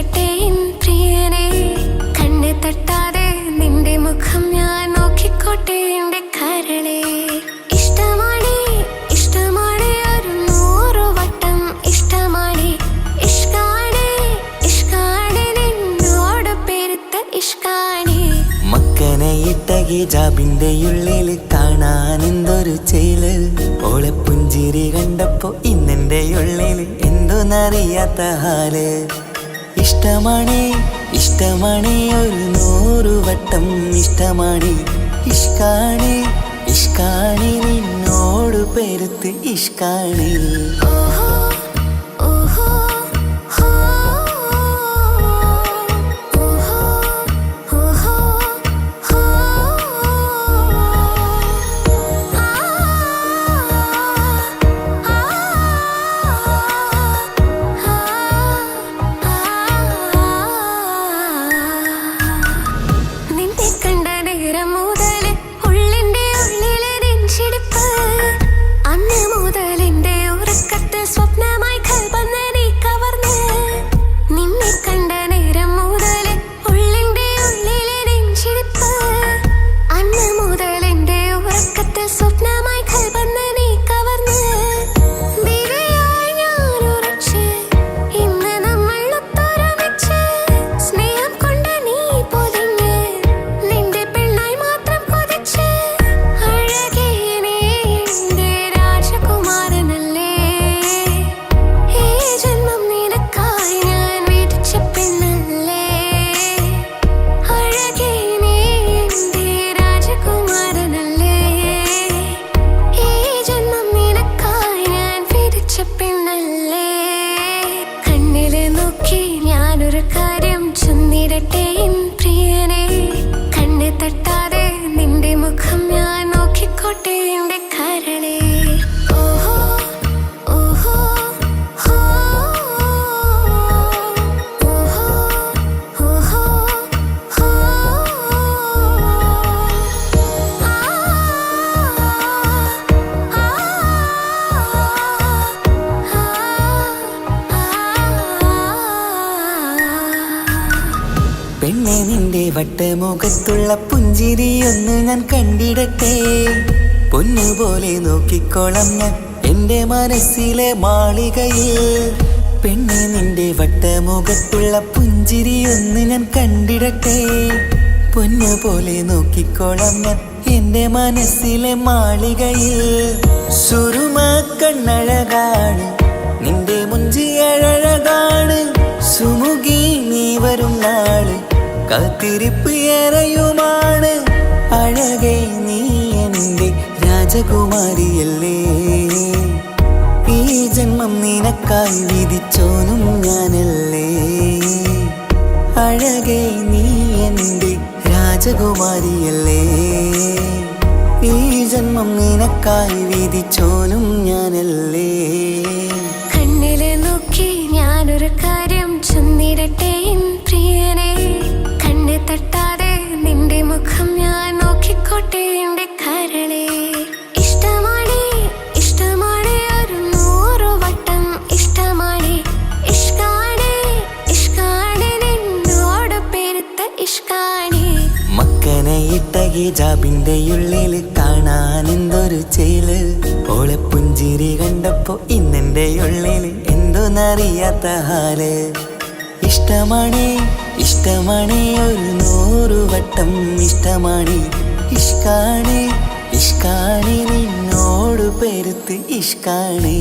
ചൊന്നിടട്ടെ N പ്രിയനെ. കണ്ണ് തട്ടാതെ നിന്റെ മുഖം ഞാൻ നോക്കിക്കോട്ടെ എന്റെ കരളെ. ഇഷ്ടമാണ് ഇഷ്ടമാണ് ഒരു 100 വട്ടം ഇഷ്ടമാണ്. ഇഷ്കാണ് ഇഷ്കാണ് നിന്നോട് പെരുത്ത ഇഷ്കാണ്. മക്കനെ ഇട്ട ഹിജാബിന്റെ ഉള്ളിൽ കാണാൻ എന്തൊരു ചേല്. ഓളെ പുഞ്ചിരി കണ്ടപ്പോ ഇന്നെന്റെ ഉള്ളിൽ എന്തോന്നറിയാത്ത ഹാല്. ഇഷ്ടമാണ് ഇഷ്ടമാണ് ഒരു 100 വട്ടം ഇഷ്ടമാണ്. ഇഷ്കാണ് ഇഷ്കാണ് നിന്നോട് പെരുത്ത് ഇഷ്കാണ്. പെണ്ണെ നിന്റെ വട്ടമുഖത്തുള്ള പുഞ്ചിരിയൊന്ന് ഞാൻ കണ്ടിടട്ടെ. പൊന്നുപോലെ നോക്കിക്കോളം ഞാൻ എൻ്റെ മനസ്സിലെ മാളികയിൽ. പെണ്ണെ നിന്റെ വട്ടമുഖത്തുള്ള പുഞ്ചിരിയൊന്ന് ഞാൻ കണ്ടിടട്ടെ. പൊന്നുപോലെ നോക്കിക്കോളം ഞാൻ എൻ്റെ മനസ്സിലെ മാളികയിൽ. സുറുമ കണ്ണഴകാണ് നിന്റെ മുഞ്ചി അഴകാണ്. സുമുഖി നീ വരും നാള് കാത്തിരിപ്പ് ഏറെയുമാണ്. അഴകേ നീ എൻ്റെ രാജകുമാരിയല്ലേ. ഈ ജന്മം നിനക്കായി വിധിച്ചോനും ഞാനല്ലേ. അഴകേ നീ എൻ്റെ രാജകുമാരിയല്ലേ. ഈ ജന്മം നിനക്കായി വിധിച്ചോനും ഞാനല്ലേ. കണ്ണില് നോക്കി ഞാനൊരു കാര്യം ചൊന്നിടട്ടെ എൻ പ്രിയനെ. കണ്ണ് തട്ടാതെ നിന്റെ മുഖം ഞാൻ നോക്കിക്കോട്ടെ എന്റെ കരളെ. ഇഷ്ടമാണ് ഇഷ്ടമാണ് ഒരു 100 വട്ടം ഇഷ്ടമാണ്. ഇഷ്കാണ് ഇഷ്കാണ് നിന്നോട് പെരുത്ത ഇഷ്കാണ്. മക്കനെ ഇട്ട ഹിജാബിന്റെ ഉള്ളിൽ കാണാൻ എന്തൊരു ചേല്. ഓളെ പുഞ്ചിരി കണ്ടപ്പോ ഇന്നെന്റെ ഉള്ളിൽ എന്തോന്നറിയാത്ത ഹാല്. ഇഷ്ടമാണ് ഇഷ്ടമാണ് ഒരു 100 വട്ടം ഇഷ്ടമാണ്. ഇഷ്കാണ് ഇഷ്കാണ് നിന്നോട് പെരുത്ത് ഇഷ്കാണ്.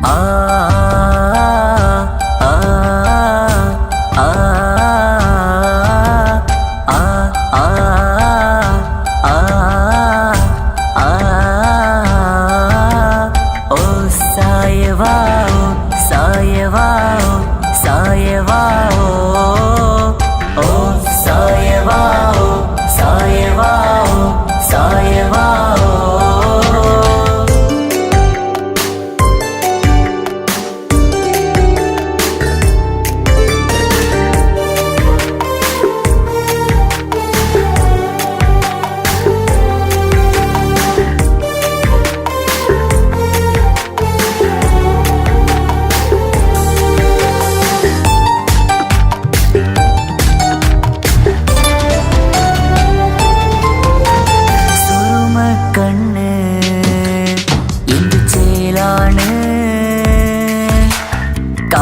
ആ ആ ആ ആ ആ ആ ആ ഓ സായവാ സായവാ സായവാ ഓ സായവാ സായവാ സായവാ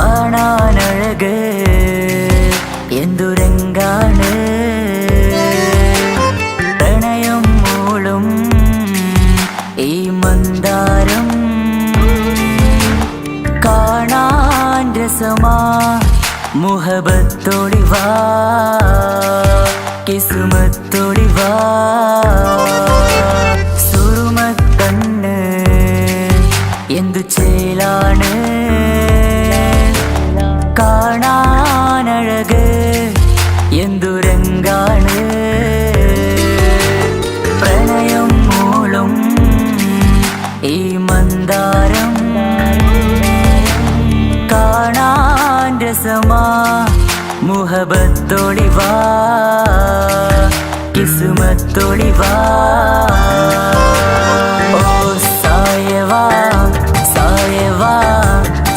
കാണാനഴക് എന്തുരങ്കാണ് പ്രണയം മൂളും ഈ മന്ദാരം കാണാൻ രസമാ മുഹബത്തോടിവാ കിസ്മത്തോടിവാ സുറുമക്കണ്ണ് എന്തു ചേലാണ് കാണാനഴക് എന്തുരങ്കാണ് പ്രണയം മൂളും ഈ മന്ദാരം കാണാൻ രസമാ മുഹബത്തോടിവാ കിസ്മത്തോടിവാ ഓ സായവാ സായവാ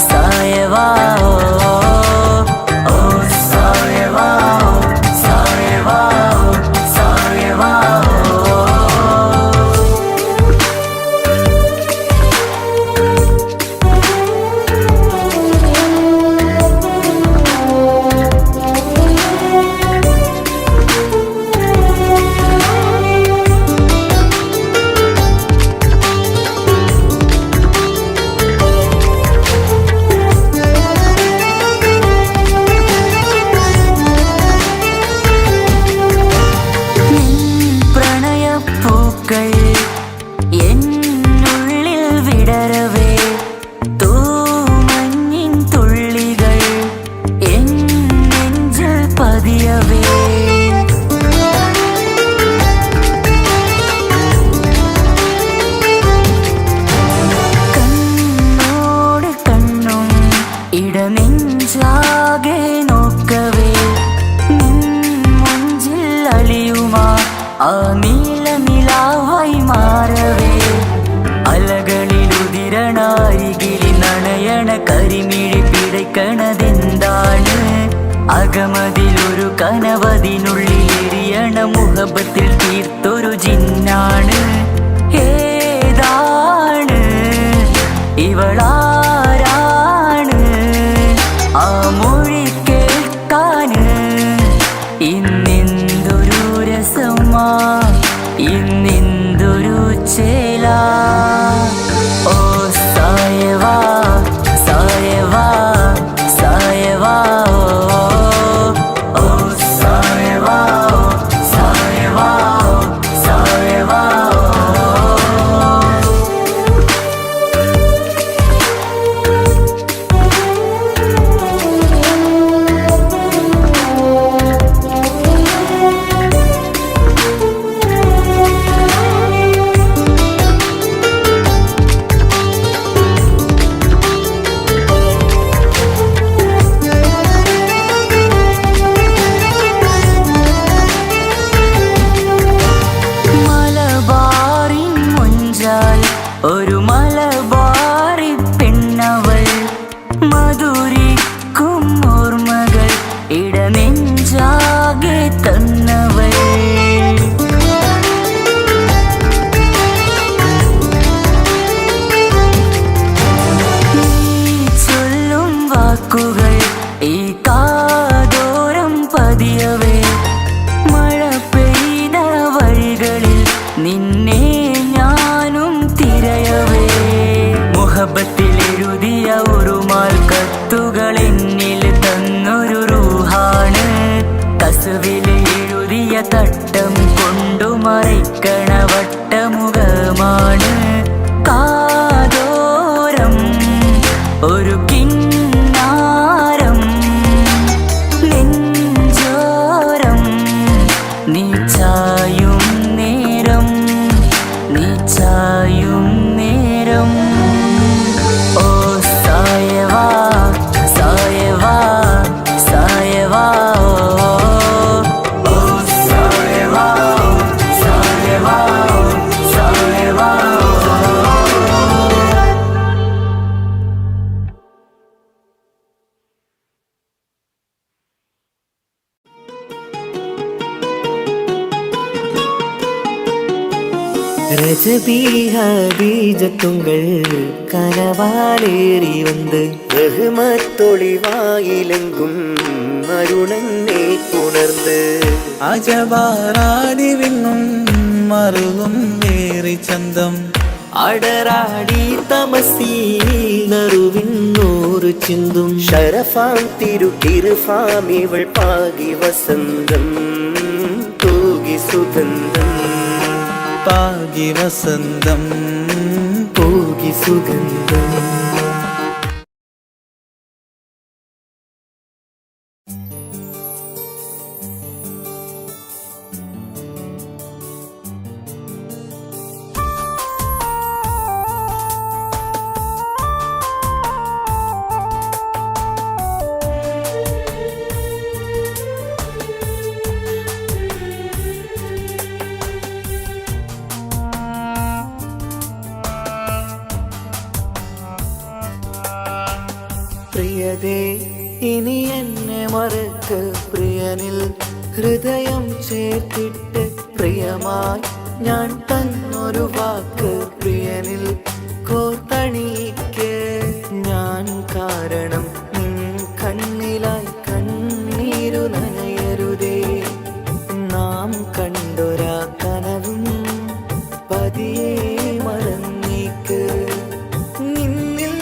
സായവാ ഓ സായവാ സായവാ സായവാ എന്നുള്ളിൽ വിടരവേ തൂമഞ്ഞിൻ തുള്ളികൾ എൻ നെഞ്ചിൽ പതിയവേ കണ്ണോട് കണ്ണും ഇടനെഞ്ചാകെ നോക്കവേ നിൻ മുഞ്ചിൽ അലിയുമാ ആ നീല നിലാവായി മാറവേ അലകളിലുതിരണാരികിലി നണയണ കരിമിഴി പിടയ്ക്കണതെന്താണ് അകമതിലൊരു കനവതിനുള്ളിൽ എരിയണ മുഹബത്തിൽ തീർത്തൊരു ജിന്നാണ് ഏതാണ് ഇവളാരാണ് ആ മൊഴി കേൾക്കാന് ഇന്നെന്തൊരു രസമാ ഇന്നെന്തൊരു ചേലാ ഓ സായവാ സായവാ സായവാ ഓ സായവാ സായവാ സായവാ നജബി ഹദീജത്തുങ്കൾ കനവാലേറി വന്ന് റഹ്മത്തൊളിവായിലെങ്കും അരുണനെ ഉണർന്ന് അജവാറാടി വിണ്ണും മറുകും ഏറി ചന്തം അടരാടി തമസിൽ നറുവിണ്ണൂറ് ചിന്തും ശരഫാം തിരുട്ടിരുഫാം ഇവൾ പാകി വസന്തം തൂകി സുഗന്ധം പാകി വസന്തം തൂകി സുഗന്ധം. പ്രിയതേ ഇനി എന്നെ മറക്ക് പ്രിയനിൽ ഹൃദയം ചേർത്തിട്ട് പ്രിയമായി ഞാൻ തന്നൊരു വാക്ക് പ്രിയനിൽ കോർത്തണിക്ക് ഞാൻ കാരണം നിൻ കണ്ണിലായി കണ്ണീരു നനയരുതേ നാം കണ്ടൊരാ കനവും പതിയെ മറന്നേക്ക് നിന്നിൽ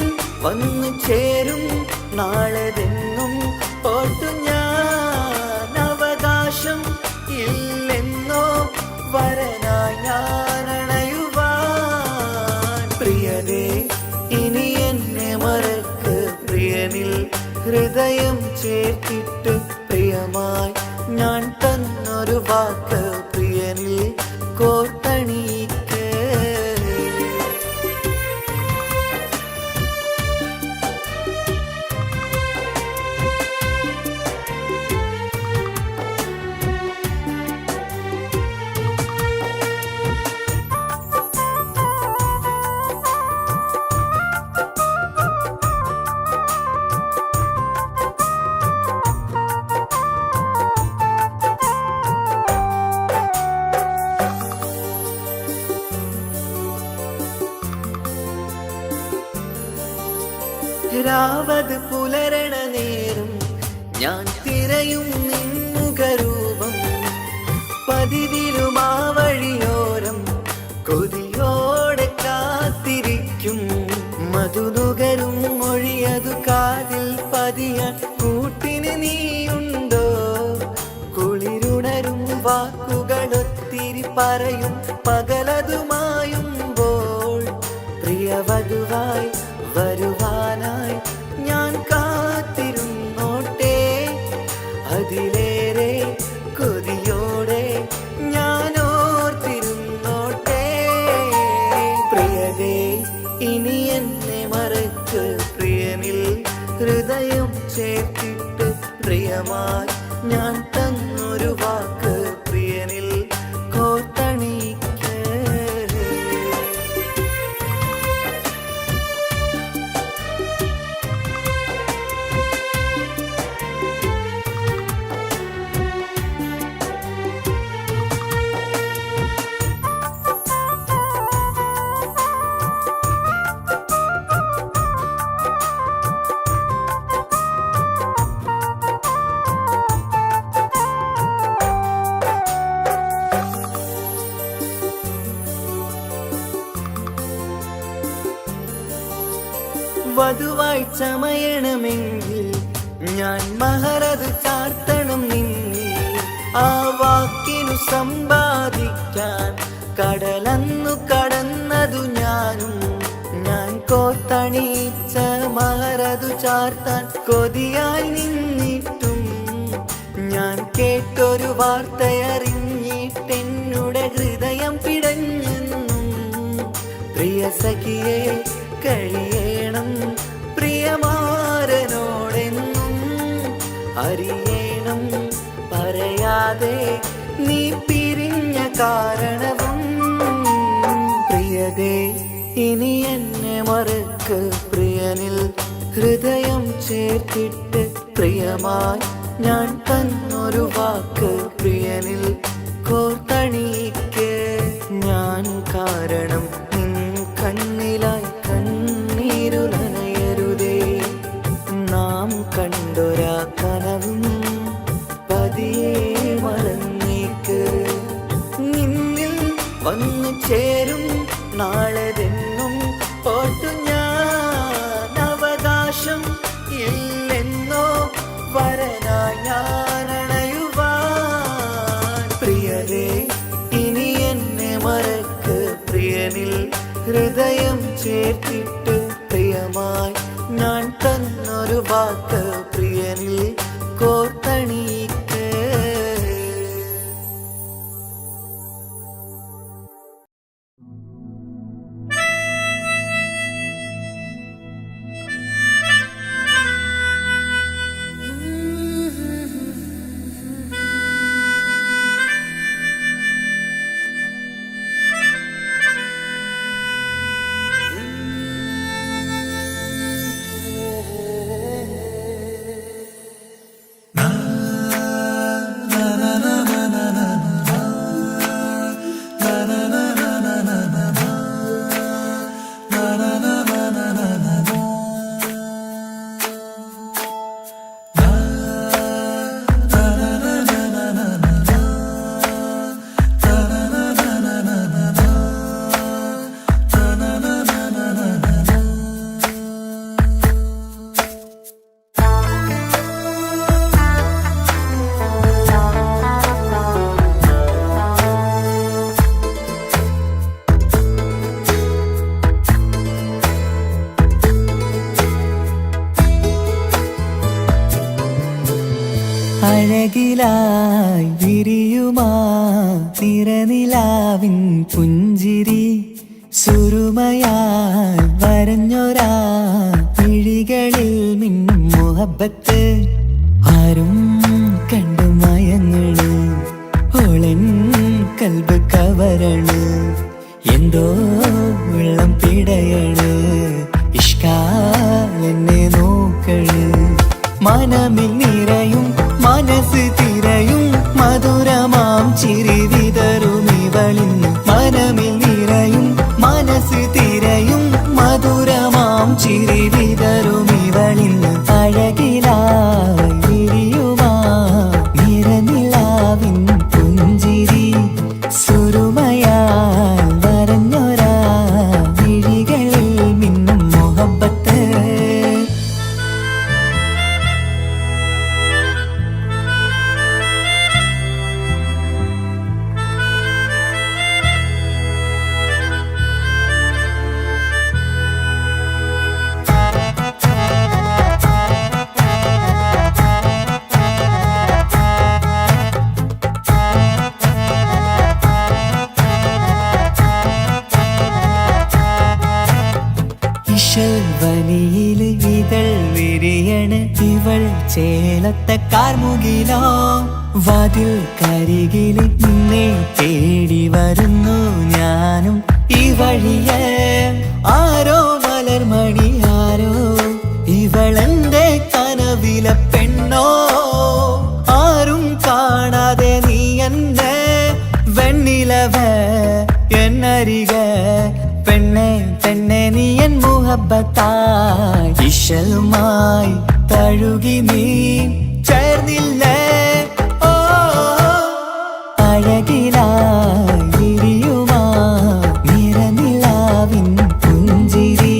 വന്നു ചേരും നാളെതെന്നും ഓർത്തു ഞാൻ അവകാശം ഇല്ലെന്നോ വരനായി ഞാൻ അണയുവാൻ പ്രിയതേ ഇനി എന്നെ മറക്ക് പ്രിയനിൽ ഹൃദയം ചേർത്തിട്ട് പ്രിയമായി ഞാൻ തന്നൊരു വാക്ക് പ്രിയനിൽ കോർത്തണിക്ക് രാവത് പുലരണ നേരം ഞാൻ തിരയും നിന്നുകരൂപം പതിവിലും ആ വഴിയോരം കൊതിയോടെ കാത്തിരിക്കും മധുനുകരും മൊഴിയതു കാതിൽ പതിയാൻ കൂട്ടിന് നീയുണ്ടോ കുളിരുണരും വാക്കുകളൊത്തിരി പറയും പകലതുമായുമ്പോൾ പ്രിയവധുവായി വരുവാനായി ഞാൻ കാത്തിരുന്നോട്ടെ അതിലേറെ കൊതിയോടെ ഞാൻ ഓർത്തിരുന്നോട്ടെ പ്രിയതേ ഇനി എന്നെ മറക്ക് പ്രിയനിൽ ഹൃദയം ചേർത്തിട്ട് പ്രിയമായി ഞാൻ തന്നൊരു വാക്ക് പ്രിയനിൽ കോർത്തണിക്ക് വധുവായി ചമയണമെങ്കിൽ ഞാൻ മഹറത് ചാർത്തണം നിന്നിൽ ആ വാക്കിനു സമ്പാദിക്കാൻ കടലന്നു കടന്നതു ഞാനും ഞാൻ കോർത്തണിച്ച മഹറതു ചാർത്താൻ കൊതിയായി നിന്നിട്ടും ഞാൻ കേട്ടൊരു വാർത്തയറിഞ്ഞിട്ടെന്നുടെ ഹൃദയം പിടഞ്ഞെന്നും പ്രിയ സഖിയെ കഴിയണം പ്രിയമാരനോടെന്നും അറിയണം പറയാതെ നീ പിരിഞ്ഞ കാരണവും പ്രിയതേ ഇനി എന്നെ മറക്ക് പ്രിയനിൽ ഹൃദയം ചേർത്തിട്ട് പ്രിയമായി ഞാൻ തന്നൊരു വാക്ക് പ്രിയനിൽ കോർത്തണിക്ക് ഞാൻ ഞാൻ കാരണം നിൻ കണ്ണിലായി കണ്ണീരുലനയരുതേ. നാം കണ്ടൊരാ കനവും പതിയെ മറന്നേക്ക്. നിന്നിൽ വന്നു ചേരും നാളെതെന്നും ഓർത്തു ഞാൻ. അവകാശം ഇല്ലെന്നോ വരനായി ഞാൻ അണയുവാൻ. പ്രിയരേ ഇനി എന്നെ മറക്ക്, പ്രിയനിൽ ഹൃദയം ചേർത്തിട്ട് പ്രിയമായി ഞാൻ തന്നൊരു വാക്ക് പ്രിയനിൽ കോർത്തണിക്ക്. അഴകിലായി വിരിയുമാ തിരനിലാവിൻ പുഞ്ചിരി, സുരുമയായി വരഞ്ഞൊരാ വിഴികളിൽ മിന്നും മുഹബത്ത്. ആരും കണ്ടു മയങ്ങണ്, ഓളൻ കൽബ് കവരണ്. എന്തോ വെള്ളം പിടയണ്, ഇഷ്കാൽ എന്നെ നോക്കണ്. മനമിൽ നിറയും മനസ്സ് തിരയും മധുരമാം ചിരി വിതറും ഇവളിന്ന്. മനമിൽ നിറയും മനസ്സ് തിരയും മധുരമാം ചിരി വിതറും ഇവളിന്ന്. അഴകിലായി വിരിയുമാ നിറനിലാവിൻ പുഞ്ചിരി, സുരുമയാൽ വരഞ്ഞൊരാ വിഴികളിൽ മിന്നും മുഹബത്ത്. വനിയില് ഇതൾ വിരിയണ് ഇവൾ ചേലത്തെ കാർമുകിലോ. വാതിൽ കരികില് നിന്നെ തേടി വരുന്നു ഞാനും ഈ വഴിയെ. ആരോ മലർമണി ആരോ, ഇവളെന്റെ കനവിലെ പെണ്ണോ. ആരും കാണാതെ നീ എന്നെ വെണ്ണിലവ എന്നരിക. പെണ്ണെ പെണ്ണെ നീ എൻ മുഹബത്തായി ഇശലുമായി തഴുകി നീ ചേർന്നില്ലേ. ഓ അഴകിലായി വിരിയുമാ നിറനിലാവിൻ പുഞ്ചിരി,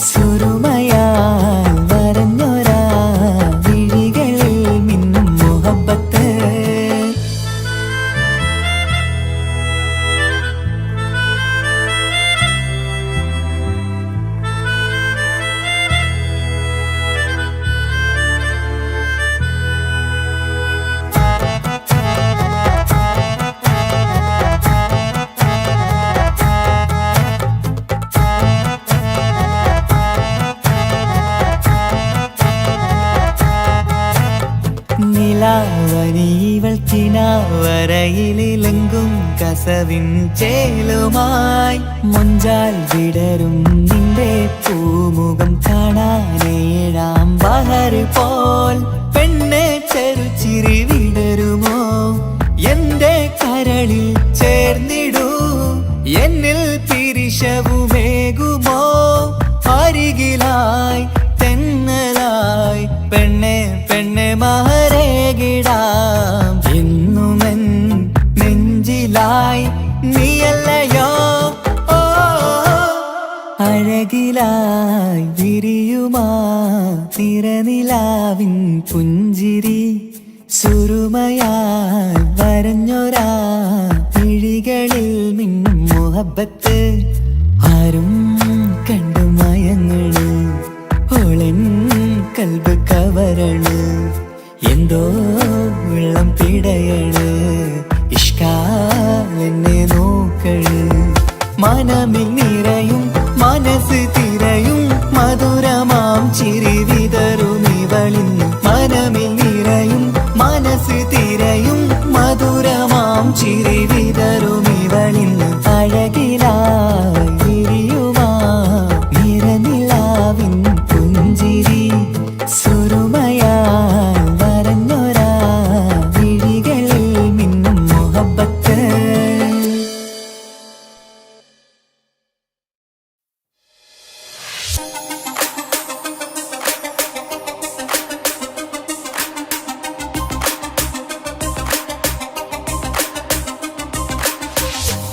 സുരുമയാൽ വരഞ്ഞൊരാ വിഴികളിൽ മിന്നും മുഹബത്ത്. നിലാവനിവൾ കിനാവരയിലെങ്കും കസവിൻ ചേലുമായി. മൊഞ്ചാൽ വിടരും നിന്റെ പൂമുഖം കാണാനേഴാം ബഹർ പോൽ. പെണ്ണെ ചെറുചിരി വിടരുമോ എന്റെ കരളിൽ ചേർന്നിടൂ. എന്നിൽ പിരിശവുമേകുമോ അരികിലായി തെന്നലായി പെണ്ണെ പെണ്ണെ മഹരേകിടാം എന്നുമെൻ നെഞ്ചിലായി നീയല്ലയോ അഴകിലായി വിരിയുമാ തിരനിലാവിൻ പുഞ്ചിരി സുരുമയായി വരഞ്ഞൊരാ വിഴികളിൽ മിന്നും മുഹബത്ത് ആരും കണ്ടു മയങ്ങള് ഓളൻ കൽബ് കവരണ് എന്തോ വെള്ളം പിടയണ് ഇഷ്കാലെന്നെ നോക്കള് മനമിൽ നിറയും മനസ്സ് തിരയും മധുരമാം ചിരി വിതറും ഇവളിന്ന് മനമിൽ നിറയും മനസ്സ് തിരയും മധുരമാം ചിരി വിതറും ഇവളിന്ന് അഴകിലായി വിരിയുമാ നിറനിലാവിൻ പുഞ്ചിരി സുരുമയാൽ വരഞ്ഞൊരാ വിഴികളിൽ മിന്നും മുഹബത്ത്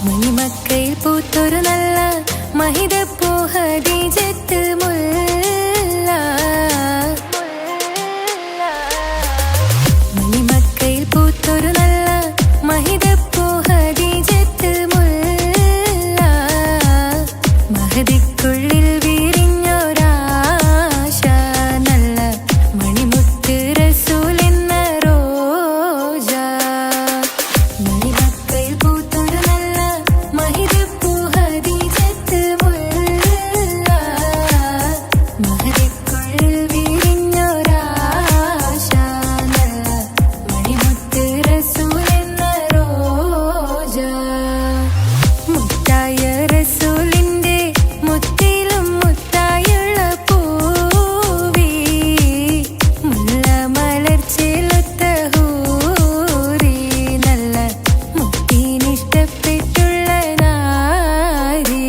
മണിമക്കയിൽ പൂത്തൊരു നല്ല മഹിതപ്പൂ ഹദീജത്ത് മുല്ല മണിമക്കയിൽ പൂത്തൊരു നല്ല മഹിതപ്പൂ ഹദീജത്ത് മുല്ല മഹദിക്കുള്ളിൽ വിരിഞ്ഞൊരാശ നല്ല മണിമുത്ത് റസൂൽ എന്ന റോജ മണിമക്കയിൽ പൂത്തൊരു നല്ല മഹിതപ്പൂ ഹദീജത്ത് മുല്ല മഹദിക്കുള്ളിൽ വിരിഞ്ഞൊരാശ നല്ല മണിമുത്ത് റസൂൽ എന്ന റോജ മുത്തായ റസൂലിന്റെ മുത്തിലും മുത്തായുള്ള പൂവി മുല്ല മലർച്ചെലുത്ത ഹൂറി നല്ല മുത്തിനിഷ്ടപ്പെട്ടുള്ള നാരി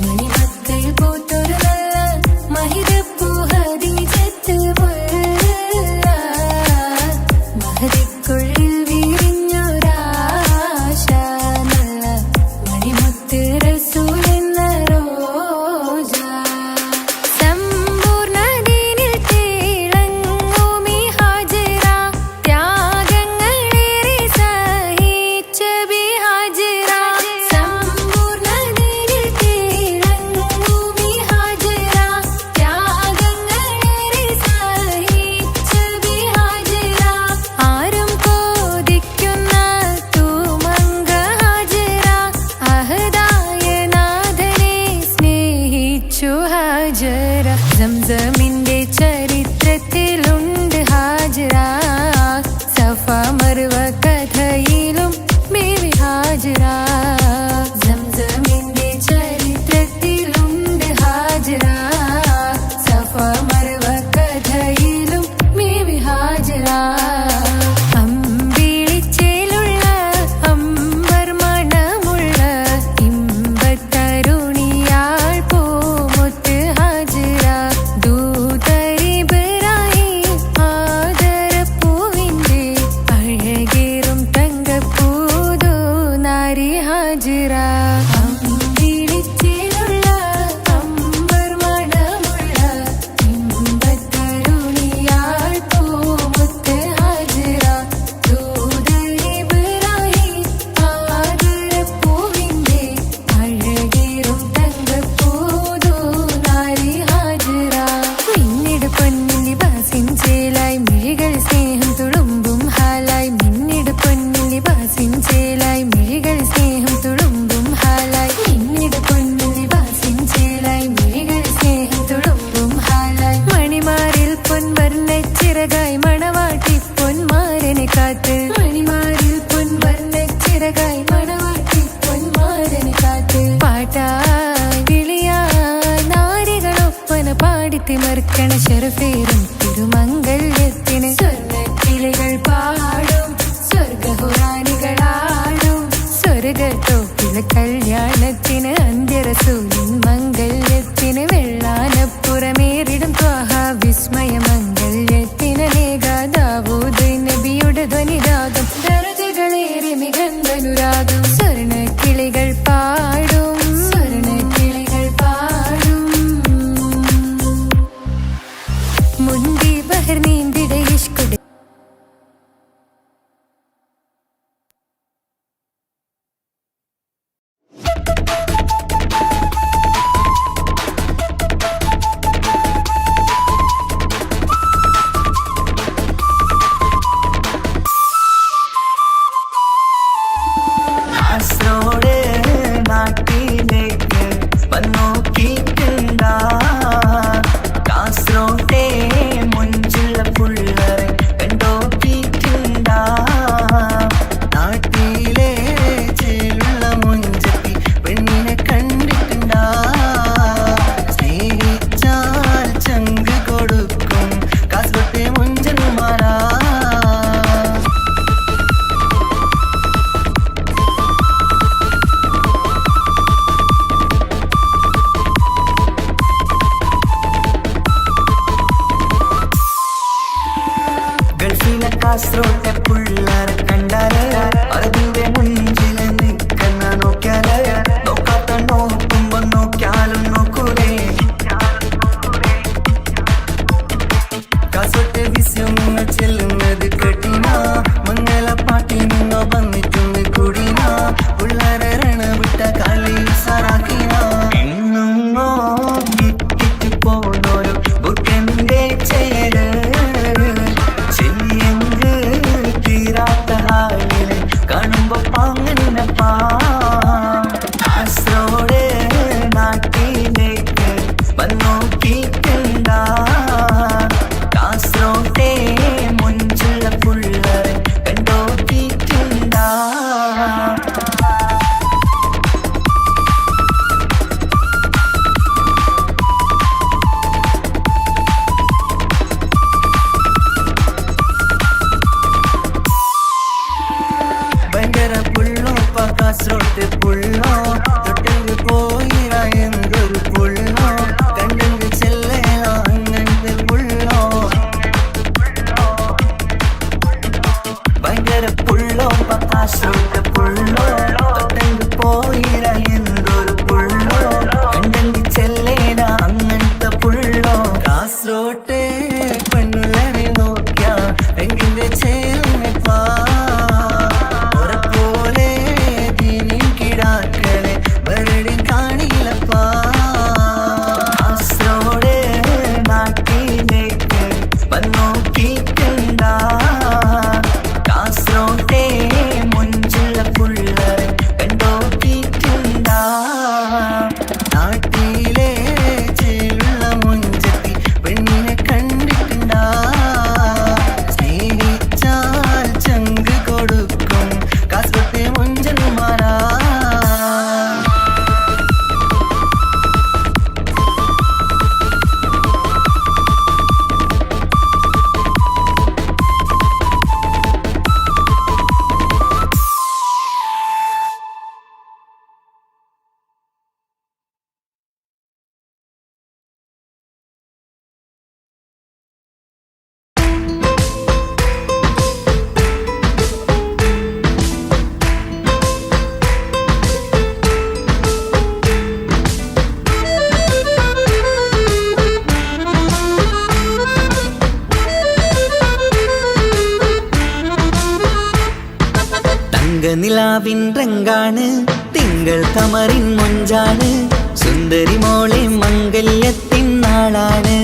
മണിമക്കയിൽ പൂത്തൊരു നല്ല മഹിതപ്പൂ ഹദീജത്ത് മുല്ല മഹദിക്കുള്ളിൽ വിരിഞ്ഞൊരാശ നല്ല മണിമുത്ത് റസൂൽ എന്ന റോജ സമ്പൂർണ്ണ ദീനിൽ തിളങ്ങുമീ ഹാജറ ത്യാഗങ്ങളേറെ സഹിച്ച ബിഹാജറ സമ്പൂർണ്ണ ദീനിൽ തിളങ്ങുമീ ഹാജറ ത്യാഗങ്ങളേറെ സഹിച്ച ബിഹാജറ ആരും കോതിക്കുന്ന തൂമങ്ക ഹാജറ അഹദായ നാഥനെ സ്നേഹിച്ചു ഹാജറ സംസമിന്റെ ചരിത്രത്തിലുണ്ട് ഹാജറ സഫ മർവ കഥയിലും ബീവി ഹാജറ സംസമിന്റെ ചരിത്രത്തിലുണ്ട് ഹാജറ സഫ മർവ കഥയിലും ബീവി ഹാജറ അമ്പിളിച്ചേലുള്ള അമ്പർ മണമുള്ള ഇമ്പത്തരുണിയാൾ പൂമുത്ത് ഹാജറ ദൂതരിബറായി ആദരപ്പൂവിന്റെ അഴകേറും തങ്കപ്പൂതു നാരി ഹാജറ അമ്പിളിച്ചേലുള്ള അമ്പർ മണമുള്ള ഇമ്പത്തരുണിയാൾ പൂമുത്ത് ഹാജറ ദൂതരിബറായി ആദരപ്പൂവിന്റെ അഴകേറും തങ്കപ്പൂതു നാരി ഹാജറ മിന്നിട് പൊന്നിൻ ലിബാസിൻ ചേലായി മിഴികൾ സ്നേഹം തുളുമ്പും ഹാലായി മിന്നിട് പൊന്നിൻ ലിബാസിൻ ചേലായി മിഴികൾ സ്നേഹം തുളുമ്പും ഹാലായി മിന്നിട് പൊന്നിൻ ലിബാസിൻ ചേലായി മിഴികൾ സ്നേഹം തുളുമ്പും ഹാലായി മണിമാരിൽ പൊൻവർണ്ണച്ചിറകായി മണവാട്ടി പൊന്മാരനെ കാത്ത് മണിമാരിൽ പൊൻവർണ്ണച്ചിറകായി മണവാട്ടി പൊന്മാരനെ കാത്ത് പാട്ടായി വിളിയായി നാരികളൊപ്പന പാടിത്തിമർക്കണ ശരഫേറും തിരുമംഗല്യത്തിന് സ്വർണ്ണക്കിളികൾ പാടും സ്വർഗഹുറാനികളാടും സ്വർഗത്തോപ്പിൽ പോലെ കല്യാണത്തിന് അന്ത്യരസൂലിൻ മംഗല്യത്തിന് വെള്ളാനപ്പുറമേറിടും ത്വാഹ വിസ്മയ മംഗല്യത്തിന് ദാവൂദ് നബിയുടെ ധ്വനിരാഗം ദരജകളേറി മികന്ധനുരാഗം സ്വർണക്കിളികൾ പാടും സ്വർണക്കിളികൾ പാടും മുന്തി ബഹർ നീന്തിട ഇഷ്കുടെ കാസർഗോഡ് നാട്ടിലേക്ക് വന്നോക്കിട്ടുണ്ടാ കാസർഗോട്ടെ മുഞ്ചുള്ള പുള്ളറെ കണ്ടോക്കിട്ടുണ്ടാ നാട്ടിലെ ചേലുള്ള മുഞ്ചത്തി പെണ്ണിനെ കണ്ടിട്ടുണ്ടാ സ്നേഹിച്ചാൽ ചങ്ക് കൊടുക്കും കാസർഗോട്ടെ മുഞ്ചന്മാരാ ഗൾഫിലെ കാസർഗോട്ടെ പുള്ളാരെ കണ്ടാല് അതിന്റെ മുഞ്ചില് നിൽക്കുന്ന നോക്കിയാല് നോക്കാത്ത നോക്കുമ്പോ നോക്കിയാലും നോക്കൂലേ കാസർഗോട്ടെ വിസ്യം നിങ്ങൾ ചെല്ലുന്നത് കെട്ടിന മംഗല പാട്ടി നിന്നോ വന്നിട്ടുണ്ട് കുടിന പുള്ളാരെ രണവിട്ട കളി സാറാക്കിന എന്നും ഇട്ടിട്ട് പോണോരു ബുക്കന്റെ ചേര് ചെല്ലിയെങ്ക് തീരാത്ത ഹാലില് കാണുമ്പോ പാങ്ങനപ്പാ കാസർഗോഡ് നാട്ടിലേക്ക് വന്നോക്കിട്ടുണ്ടാ കാസർഗോട്ടെ മുഞ്ചുള്ള പുള്ളറെ കണ്ടോക്കിട്ടുണ്ടാ ഭയങ്കര പുള്ളോ കാസർഗോട്ട് പുള്ളോ തൊട്ടെങ്ക് പോയിറ എന്തൊരു പുള്ളോ കണ്ടെങ്ക് ചെല്ലേലോ അങ്ങനത്തെ പുള്ളോ ഭയങ്കര പുള്ളോ കാസർഗോട്ട് പുള്ളോ തൊട്ടെങ്ക് പോയിറ എന്തൊരു പുള്ളോ കണ്ടെങ്ക് ചെല്ലേല അങ്ങനത്തെ പുള്ളോ കാസർഗോട്ടെ പെണ്ണുള്ളരെ നോക്കിയ എങ്കിന്റെ ചേർന്നിപ്പാ കാസർഗോഡ് നാട്ടിലേക്ക് വന്നോക്കിട്ടുണ്ടാ കാസർഗോട്ടെ മുഞ്ചുള്ള പുള്ളറെ കണ്ടോക്കിട്ടുണ്ടാ നാട്ടിലെ ചേലുള്ള മുഞ്ചത്തി പെണ്ണിനെ കണ്ടിട്ടുണ്ടാ സ്നേഹിച്ചാൽ ചങ്ക് കൊടുക്കും കാസർഗോട്ടെ മുഞ്ചന്മാരാ നിലാവിൻ രംഗാണ് തിങ്കൾ കമറിൻ മൊഞ്ചാണ് സുന്ദരി മോളെ മംഗല്യത്തിൻ നാളാണ്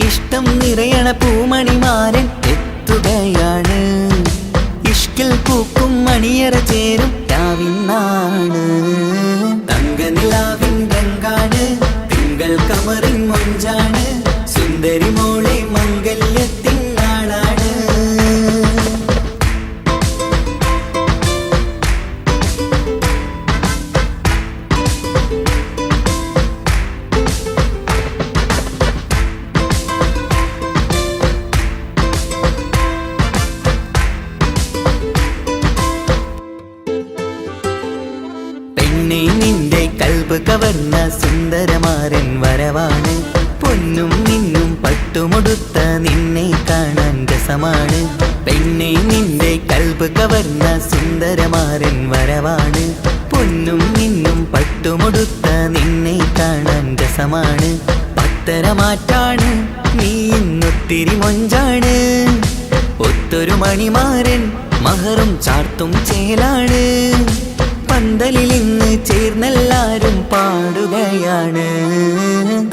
ഇഷ്ടം നിറയണ പൂമണിമാരൻ എത്തുകയാണ് ഇഷ്കിൽ പൂക്കും മണിയറ ചേരും രാവിനാണ് തങ്ക നിലാവിൻ രംഗാണ് തിങ്കൾ കമറിൻ മൊഞ്ചാണ് സുന്ദരി മോളെ മംഗല്യത്തിൻ നാളാണ് പട്ടുമുടുത്ത നിന്നെ കാണാൻ രസമാണ് പെണ്ണെ നിന്റെ കൽബ് കവർന്ന സുന്ദരമാരൻ വരവാണ് പൊന്നും മിന്നും പട്ടുമുടുത്ത നിന്നെ കാണാൻ രസമാണ് പത്തരമാറ്റാണ് നീ ഇന്നൊത്തിരി മൊഞ്ചാണ് ഒത്തൊരു മണിമാരൻ മഹറും ചാർത്തും ചേലാണ് പന്തലിൽ ഇന്ന് ചേർന്നെല്ലാരും പാടുകയാണ്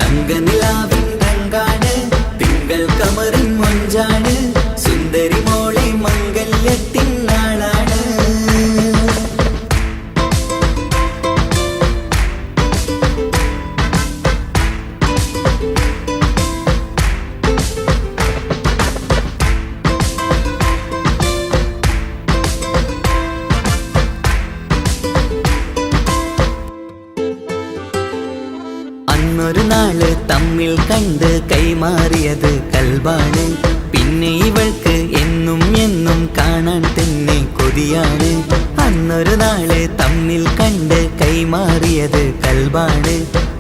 തങ്കനിലാവിൻ രംഗാണ് തിങ്കൾ കമറിൻ മൊഞ്ചാണ് സുന്ദരി മോളെ മംഗല്യത്തിൻ നാളാണ് അന്നൊരു നാള് തമ്മിൽ കണ്ട് കൈമാറിയത് കൽബാണ് പിന്നെ ഇവൾക്ക് എന്നും എന്നും കാണാൻ തന്നെ കൊതിയാണ് അന്നൊരു നാള് തമ്മിൽ കണ്ട് കൈമാറിയത് കൽബാണ്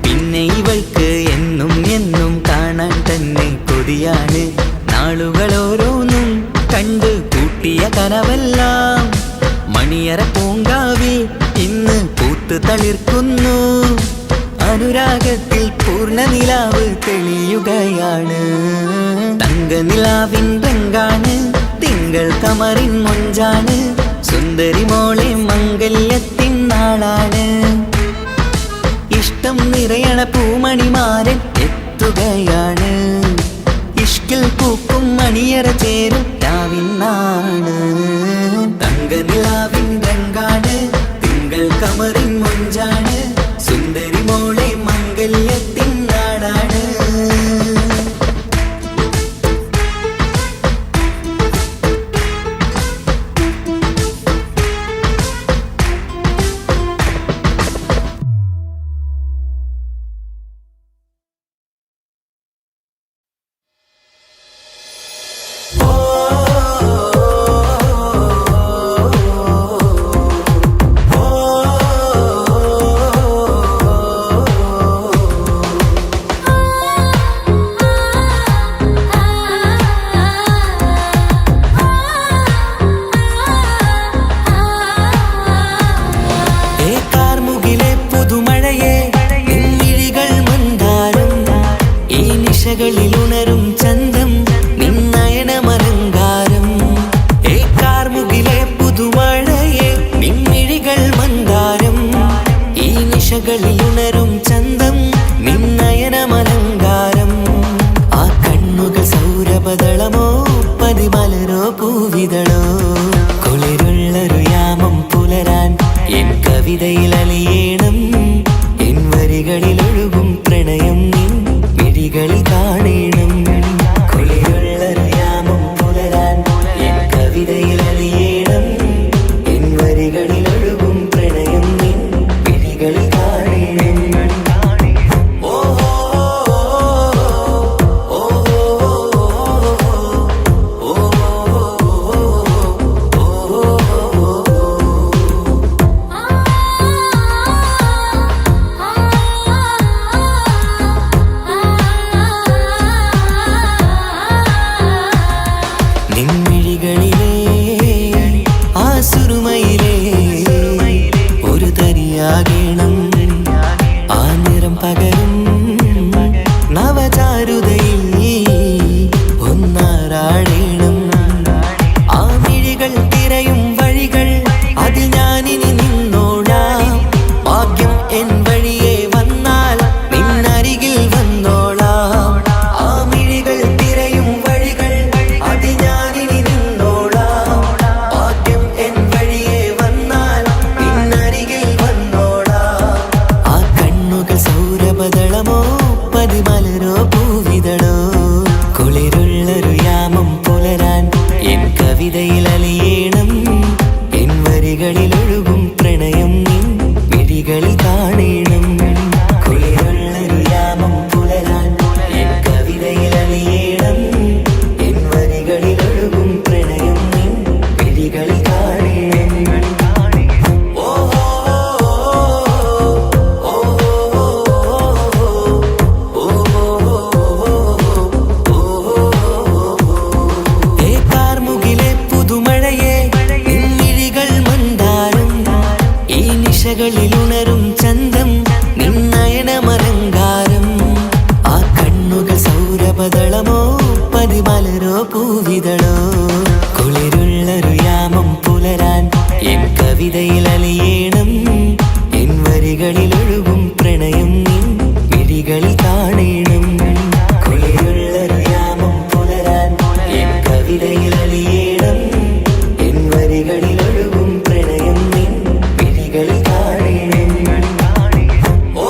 പിന്നെ ഇവൾക്ക് എന്നും എന്നും കാണാൻ തന്നെ കൊതിയാണ് നാളുകൾ ഓരോന്നും കണ്ട് കൂട്ടിയ കനവെല്ലാം മണിയറ പൂങ്കാവിൽ ഇന്ന് പൂത്ത് തളിർക്കുന്നു അനുരാഗത്തിൽ പൂർണ്ണ നിലാവ് തെളിയുകയാണ് തങ്കനിലാവിൻ രംഗാണ് തിങ്കൾ കമറിൻ മൊഞ്ചാണ് സുന്ദരി മോളെ മംഗല്യത്തിൻ നാളാണ് ഇഷ്ടം നിറയണ പൂമണിമാരൻ എത്തുകയാണ് ഇഷ്കിൽ പൂക്കും മണിയറ ചേരും രാവിനാണ് തങ്കനിലാവിൻ രംഗാണ് തിങ്കൾ കമറിൻ മൊഞ്ചാണ് സുന്ദരി മോളെ മംഗല്യത്തിൻ നാടാണ് ഉണരും ചന്തം നിന്നയനമലങ്കാരം ഏ കാർമുകിലെ പുതുമഴയെ നിൻമിഴികൾ മന്ദാരം ഈ നിശകളിൽ ഉണരും ചന്തം നിന്നയനമലങ്കാരം ആ കണ്ണുകൾ സൗരഭദളമോ പതിമലരോ പൂവിതളോ കുളിരുള്ളൊരു യാമം പുലരാൻ എൻ കവിതയിൽ അലിയേണം എൻ വരികളിൽ ഒഴുകും പ്രണയം നിൻ മിഴികളിൽ കാണേണം കുളിരുള്ളൊരു യാമം പുലരാൻ എൻ കവിതയിൽ അലിയേണം എൻ വരികളിൽ ഒഴുകും പ്രണയം നിൻ മിഴികളിൽ കാണേണം ഓ ഓ മിഴികളിലുണരും ചന്തം നിന്നയനമലങ്കാരം ആ കണ്ണുകൾ സൗരഭദളമോ പതിമലരോ പൂവിതളോ കുളിരുള്ളൊരു യാമം പുലരാൻ എൻ കവിതയിൽ അലിയേണം എൻ വരികളിലൊഴുകും പ്രണയം നിൻ മിഴികളിൽ കാണേണം കുളിരുള്ളൊരു യാമം പുലരാൻ എൻ കവിതയിൽ അലിയേണം എൻ വരികളിലൊഴുകും പ്രണയം നിൻ മിഴികളിൽ കാണേണം ഓ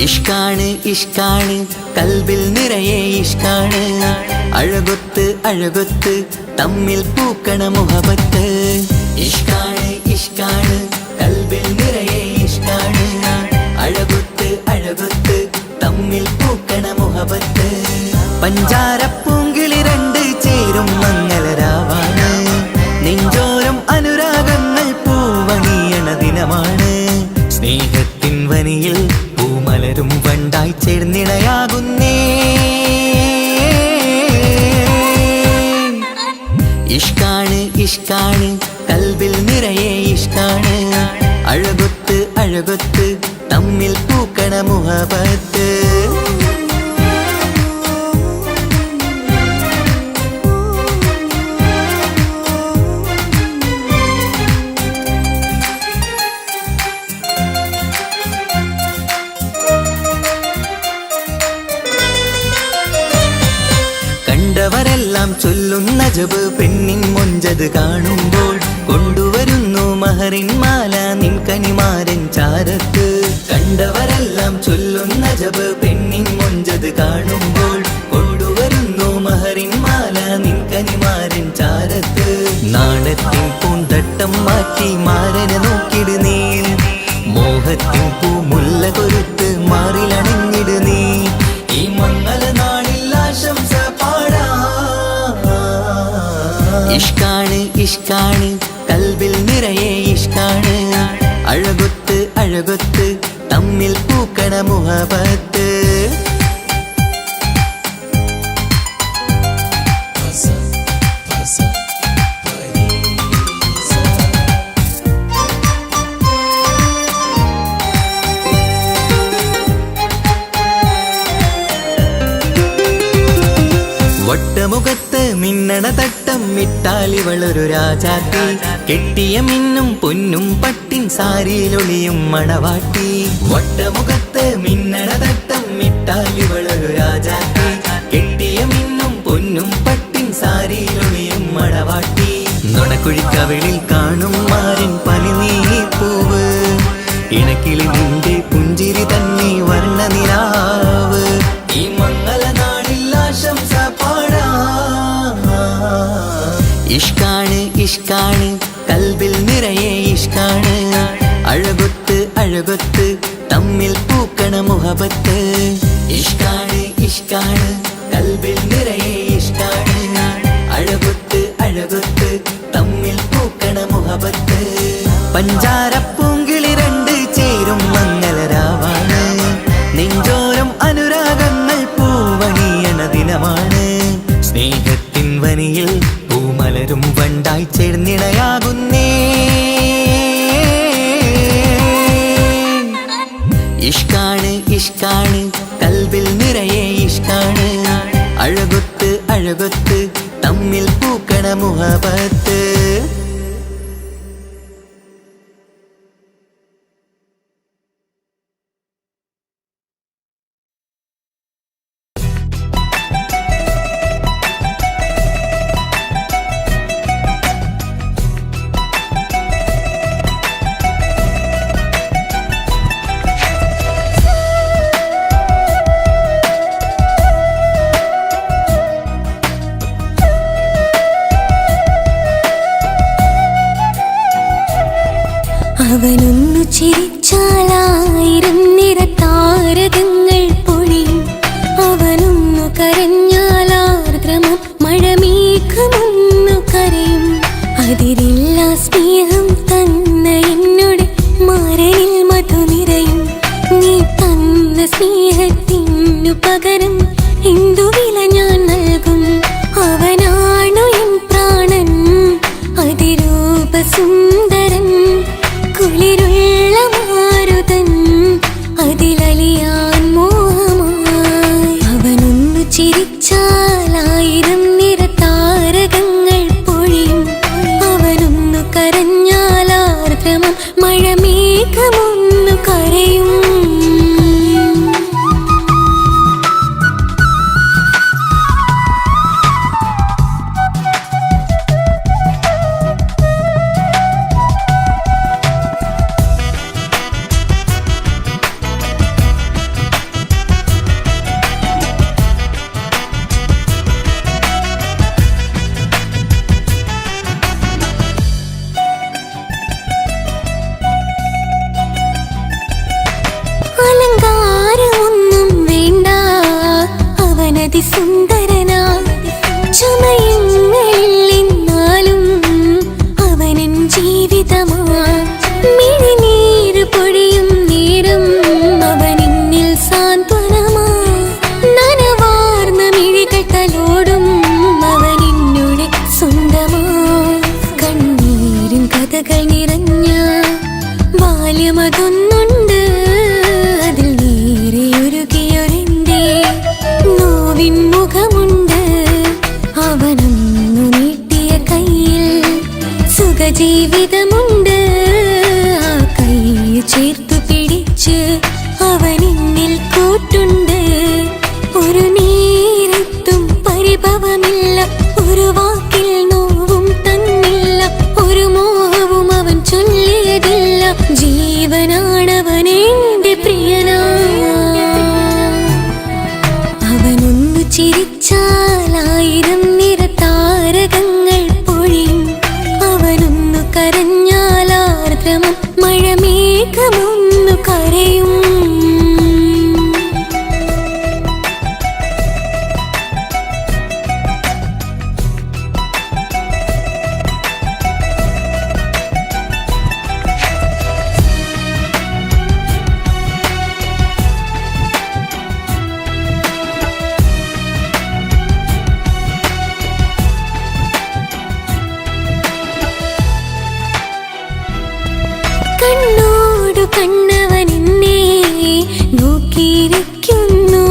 ഇഷ്കാണ് ഇഷ്കാണ് കൽബിൽ നിറയെ ഇഷ്കാണ് അഴകൊത്ത് അഴകൊത്ത് തമ്മിൽ പൂക്കണ മുഹബത്ത് ഇഷ്കാണ് ഇഷ്കാണ് കൽബിൽ നിറയെ ഇഷ്കാണ് അഴകൊത്ത് അഴകൊത്ത് തമ്മിൽ പൂക്കണ മുഹബത്ത് പഞ്ചാരപ്പൂങ്കിളി രണ്ട് ചേരും മംഗളരാവാണ് നെഞ്ചോരം അനുരാഗങ്ങൾ പൂവണിയണ ദിനമാണ് സ്നേഹത്തിൻ വനിയിൽ പൂമലരും വണ്ടായി ചേർന്നിണയാകുന്നേ ഇഷ്കാണ് ഇഷ്കാണ് കൽബിൽ നിറയെ ഇഷ്കാണ് അഴകൊത്ത് അഴകൊത്ത് തമ്മിൽ പൂക്കണ മുഹബത്ത് കണ്ടവരെല്ലാം ചൊല്ലുന്ന ജബ് പെണ്ണിൻ മൊഞ്ചത് കാണുമ്പോൾ കൊണ്ടുവരുന്നു മഹറിൻ മാല നിൻ കനിമാരൻ ചാരത്ത് കണ്ടവരെല്ലാം ചൊല്ലുന്ന ജബ് പെണ്ണിൻ മൊഞ്ചത് കാണുമ്പോൾ കൊണ്ടുവരുന്നു മഹറിൻ മാല നിൻ കനിമാരൻ ചാരത്ത് നാണത്തിൻ പൂന്തട്ടം മാറ്റി മാരനെ നോക്കിട് നീ മോഹത്തിൻ പൂമുല്ല കൊരുത്ത് മാറിലണഞ്ഞിട് നീ ഈ മംഗള നാളിൽ ആശംസ ഇഷ്കാണ് ഇഷ്കാണ് കൽബിൽ നിറയെ ഇഷ്കാണ് അഴകൊത്ത് അഴകൊത്ത് തമ്മിൽ പൂക്കണ മുഹബത്ത് വട്ടമുഖത്ത് മിന്നണ തട്ടം മിട്ടാലിവളൊരു രാജാത്തി കെട്ടിയ മിന്നും പൊന്നും പട്ടിൻ സാരിയിലൊളിയും മണവാട്ടി വട്ടമുഖത്ത് മിന്നണ തട്ടം മിട്ടാലിവളൊരു രാജാത്തി കെട്ടിയ മിന്നും പൊന്നും പട്ടിൻ സാരിയിലൊളിയും മണവാട്ടി നുണക്കുഴിക്കവിളിൽ കാണും മാറിൻ പനിനീർപ്പൂവ് ഇണക്കിളി നിന്റെ പുഞ്ചിരി തന്നെ വർണ്ണനിലാവ് ഈ മംഗള നാളിൽ ആശംസ ഇഷ്കാണ് ഇഷ്കാണ് കൽബിൽ നിറയെ ഇഷ്കാണ് അഴകൊത്ത് അഴകൊത്ത് തമ്മിൽ പൂക്കണ മുഹബത്ത് ഇഷ്കാണ് ഇഷ്കാണ് കൽബിൽ നിറയെ ഇഷ്കാണ് അഴകൊത്ത് അഴകൊത്ത് തമ്മിൽ പൂക്കണ മുഹബത്ത് പഞ്ചാരപ്പൂങ്കിളി രണ്ട് ചേരും മംഗളരാവാണ് നെഞ്ചോരം അനുരാഗങ്ങൾ പൂവണിയണ ദിനമാണ് സ്നേഹത്തിൻ വനിയിൽ പൂമലരും വണ്ടായി ചേർന്നിണയാകുന്നേ ഇഷ്കാണ് ഇഷ്കാണ് കൽബിൽ നിറയെ ഇഷ്കാണ് അഴകൊത്ത് അഴകൊത്ത് തമ്മിൽ പൂക്കണ മുഹബത്ത് ചിരിച്ചാലായിരം നിറതാരകങ്ങൾ പൊഴിയും അവനൊന്നു കരഞ്ഞാലാർദ്രമം മഴമേഘമൊന്നു കരയും അതിരില്ല സ്നേഹം തന്ന എന്നോട് മാരനിൽ മധു നിറയും നീ തന്ന സ്നേഹത്തിനു പകരം എന്തു വില ഞാൻ നൽകും അവനാണു എൻ പ്രാണൻ അതിരൂപസുന്ദരൻ കുളിരുള്ള മാരുതൻ അതിലലിയാൻ മോഹമായി അവനൊന്നു ചിരിച്ചാലായിരം നിറതാരകങ്ങൾ പൊഴിയും അവനൊന്നു കരഞ്ഞാലാർദ്രമം മഴമേഘമൊന്നു കരയും അലങ്കാരമൊന്നും വേണ്ട അവനതി സുന്ദരനാ ചമയങ്ങളിൽ എന്നാലും അവനൻ ജീവിതമാ മിഴിനീര് പൊഴിയും നേരം അവനിന്നിൽ സാന്ത്വനമാ നനവാർന്ന മിഴികൾ തലോടും അവനിന്നോട് സ്വന്തമാ കണ്ണീരിൻ കഥകൾ നിറഞ്ഞ ബാല്യമതൊന്നുണ്ട് അതിൽ നീരെയൊരുകിയൊരെന്റെ നോവിൻ മുഖമുണ്ട് അവനൊന്നു നീട്ടിയ കയ്യിൽ സുഖജീവിതമുണ്ട് ആ കൈ ചേർത്തു പിടിച്ച് അവനിന്നിൽ കൂട്ടുണ്ട് ഒരു നേരത്തും പരിഭവമില്ല ഒരു വാക്കിൽ നോവും തന്നില്ല ഒരു മോഹവും അവൻ ചൊല്ലിയതില്ല ജീവനാണവൻ എന്റെ പ്രിയനാ അവനൊന്നു ചിരിച്ചാലായിരം നിറതാരകങ്ങൾ പൊഴിയും അവനൊന്നു കരഞ്ഞാലാർദ്രമം മഴമേഘമൊന്നു കരയും കണ്ണോടു കണ്ണവനെന്നെ നോക്കിയിരിക്കുന്നു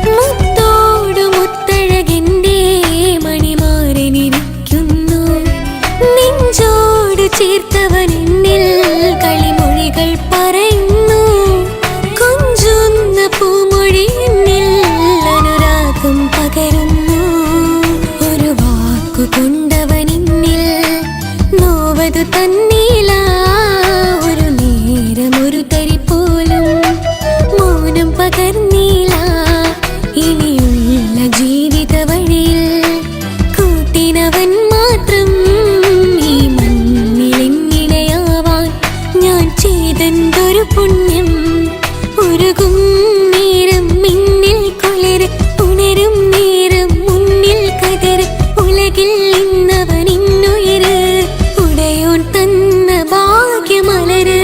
മുത്തോടു മുത്തഴകെന്റെ മണിമാരനിരിക്കുന്നു നെഞ്ചോട് ചേർത്തവനെന്നിൽ കളിമൊഴികൾ പറയുന്നു കൊഞ്ചുന്ന പൂമൊഴി എന്നിൽ അനുരാഗം പകരുന്നു ഒരു വാക്കു കൊണ്ടവനെന്നിൽ നോവതു തന്നില്ല ഒരു നേരം ഒരു തരി പോലും മൗനം പകർന്നില്ല ഇനിയുള്ള ജീവിത വഴിയിൽ കൂട്ടിനവൻ മാത്രം ഈ മണ്ണിൽ എന്നിടയാവാൻ ഞാൻ ചെയ്തെന്തൊരു പുണ്യം ഉരുകും നേരം മിന്നിൽ കുളിര് ഉണരും നേരം മുന്നിൽ കതിര് ഉലകിൽ ഇന്നവൻ ഇന്നുയിര് ഉടയോൻ തന്ന ഭാഗ്യമലര്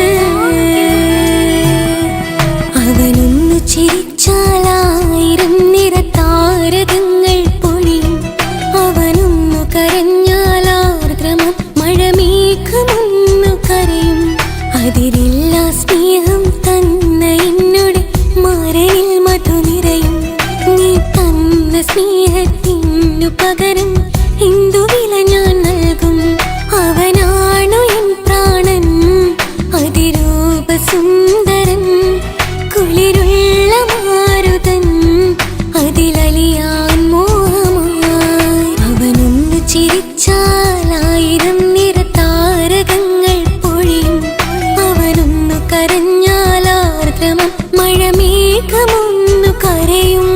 അവനൊന്നു ചിരിച്ചാലായിരം നിറതാരകങ്ങൾ പൊഴിയും അവനൊന്നു കരഞ്ഞാലാർദ്രമം മഴമേഘമൊന്നു കരയും അതിരില്ല സ്നേഹം തന്ന എന്നോട് മാരനിൽ മധു നിറയും നീ തന്ന സ്നേഹത്തിനു പകരം എന്തു വില ഞാൻ നൽകും അവനാണു എൻ പ്രാണൻ അതിരൂപസുന്ദരൻ കുളിരുള്ള മാരുതൻ അതിലലിയാൻ മോഹമായി അവനൊന്നു ചിരിച്ചാലായിരം നിറതാരകങ്ങൾ പൊഴിയും അവനൊന്നു കരഞ്ഞാലാർദ്രമം മഴമേഘമൊന്നു കരയും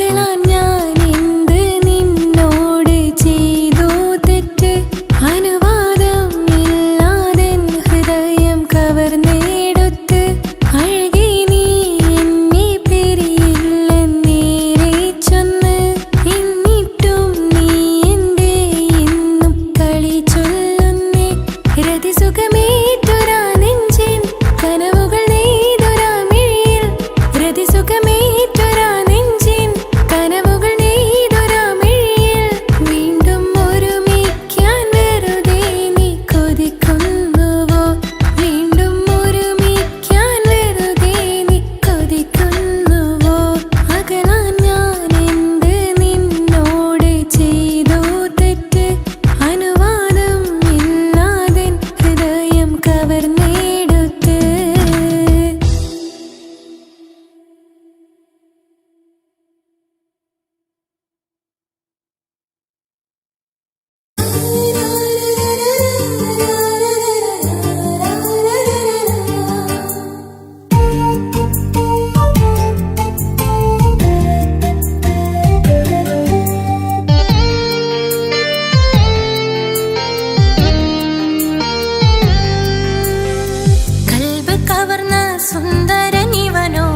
അകലാൻ ഞാൻ എന്ത് നിന്നോട് ചെയ്തു തെറ്റ് അനുവാദം ഇല്ലാതെ ഹൃദയം കവർന്നെടുത്ത് അഴകി നീ എന്നെ പിരിയില്ലെന്നേറെ ചൊന്ന് എന്നിട്ടും നീ എന്റെ ഇന്നും കളി ചൊല്ലുന്നേ രതിസുഖമേറ്റൊരാ നെഞ്ചിൻ കനവുകൾ നെയ്തൊരാ മിഴിയിൽ രതിസുഖമേറ്റൊരാ നെഞ്ചിൻ കനവുകൾ നെയ്തൊരാ മിഴിയിൽ വീണ്ടും ഒരുമിക്കാൻ വെറുതെ നീ കൊതിക്കുന്നുവോ വീണ്ടും ഒരുമിക്കാൻ വെറുതെ നീ കൊതിക്കുന്നുവോ അകലാൻ ഞാൻ എന്ത് നിന്നോട് ചെയ്തു തെറ്റ് അനുവാദം ഇല്ലാതെ ഹൃദയം കവർന്നെടുത്ത് കൽബ് കവർന്ന സുന്ദരനിവനോ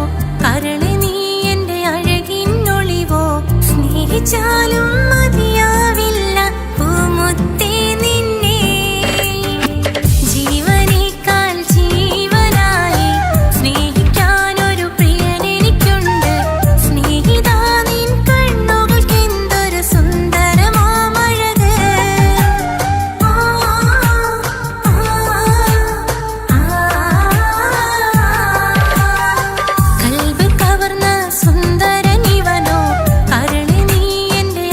കരളി നീ എന്റെ അഴകിന്നൊളിവോ സ്നേഹിച്ചാലും മതിയാവില്ല പൂമുത്തേ നിന്നെ ജീവനേക്കാൾ ജീവനായി സ്നേഹിക്കാനൊരു പ്രിയനെനിക്കുണ്ട് സ്നേഹിതാ നിൻ കണ്ണുകൾക്കെന്തൊരു സുന്ദരമാമഴക് കൽബ് കവർന്ന സുന്ദരനിവനോ കരളി നീ എന്റെ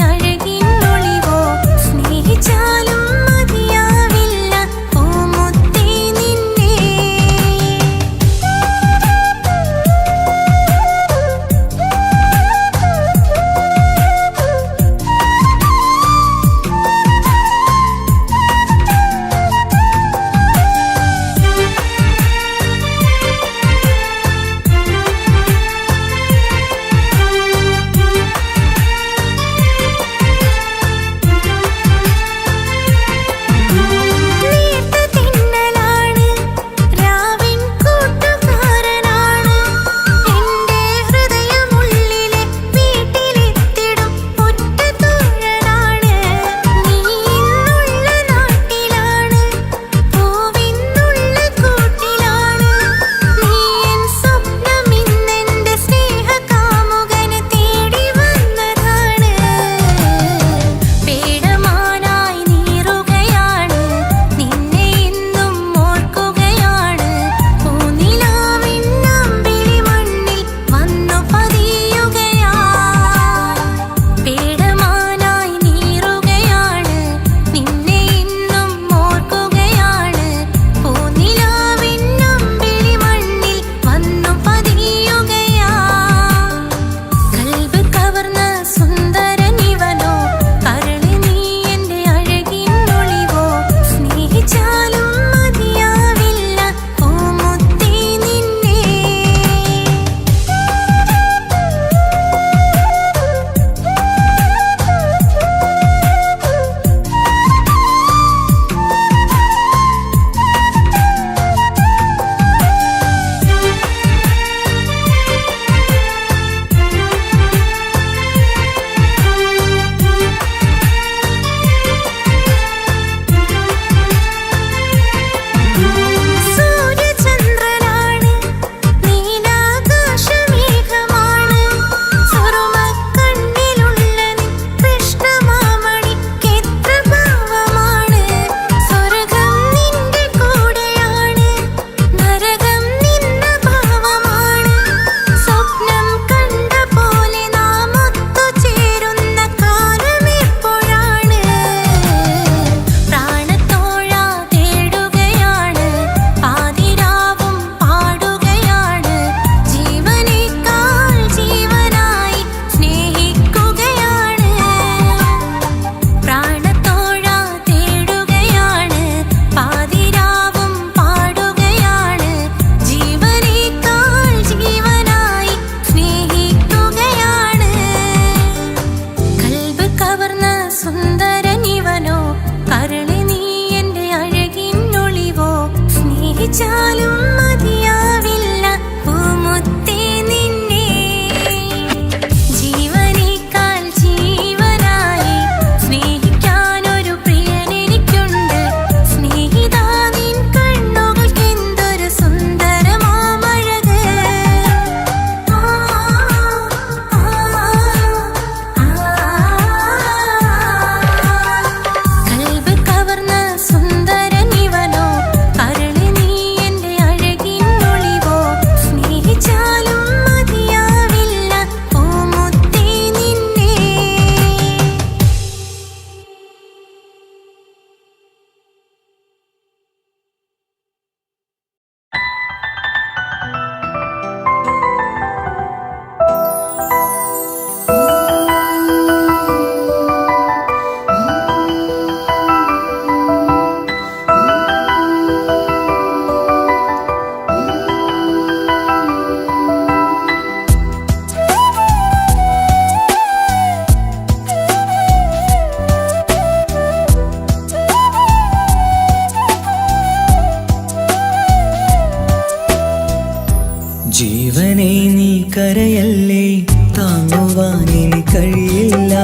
കഴിയില്ല.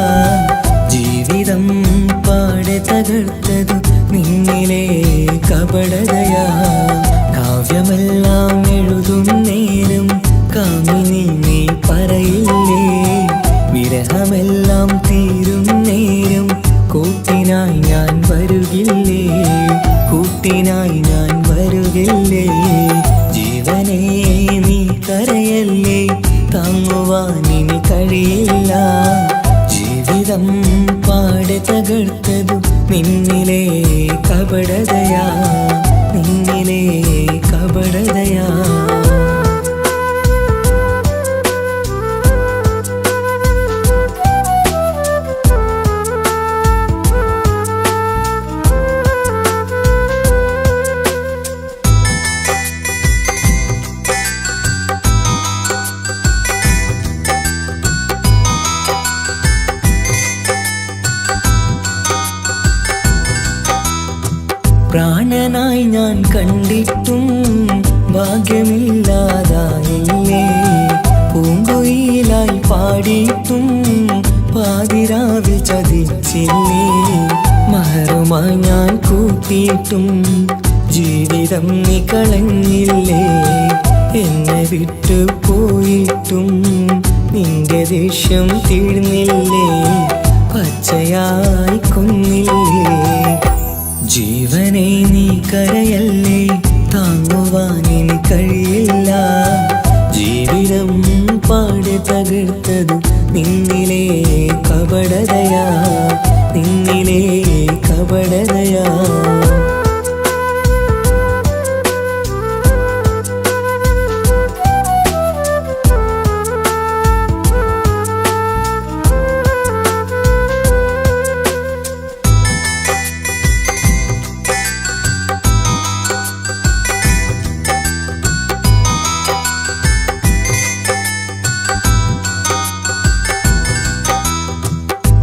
ജീവിതം പാടെ തകർത്തതു നിന്നിലെ കപടതയാ. കാവ്യമെല്ലാം എഴുതും നേരം കാമിനി നീ പറയില്ലേ. വിരഹമെല്ലാം തീരും നേരം കൂട്ടിനായി ഞാൻ വരുകില്ലേ, കൂട്ടിനായി ഞാൻ വരുകില്ലേ. ജീവനേ നീ കരയല്ലേ, താങ്ങുവാനിനി കഴിയില്ല. ജീവിതം പാടെ തകർത്തതു നിന്നിലെ കപടതയാ, നിന്നിലെ കപടതയാ. പ്രാണനായി ഞാൻ കണ്ടിട്ടും ഭാഗ്യമില്ലാതായില്ലേ. പൂങ്കുയിലായി പാടിയിട്ടും പാതിരാവിൽ ചതിച്ചില്ലേ. മഹറുമായി ഞാൻ കൂട്ടിയിട്ടും ജീവിതം നീ കളഞ്ഞില്ലേ. എന്നെ വിട്ടു പോയിട്ടും നിന്റെ ദേഷ്യം തീർന്നില്ലേ, പച്ചയായി കൊന്നില്ലേ. ജീവനെ നീ കരയല്ലേ, താങ്ങുവാനിനി കഴിയില്ല. ജീവിതം പാടെ തകർത്തതു നിന്നിലെ കപടതയാ, നിന്നിലെ കപടതയാ.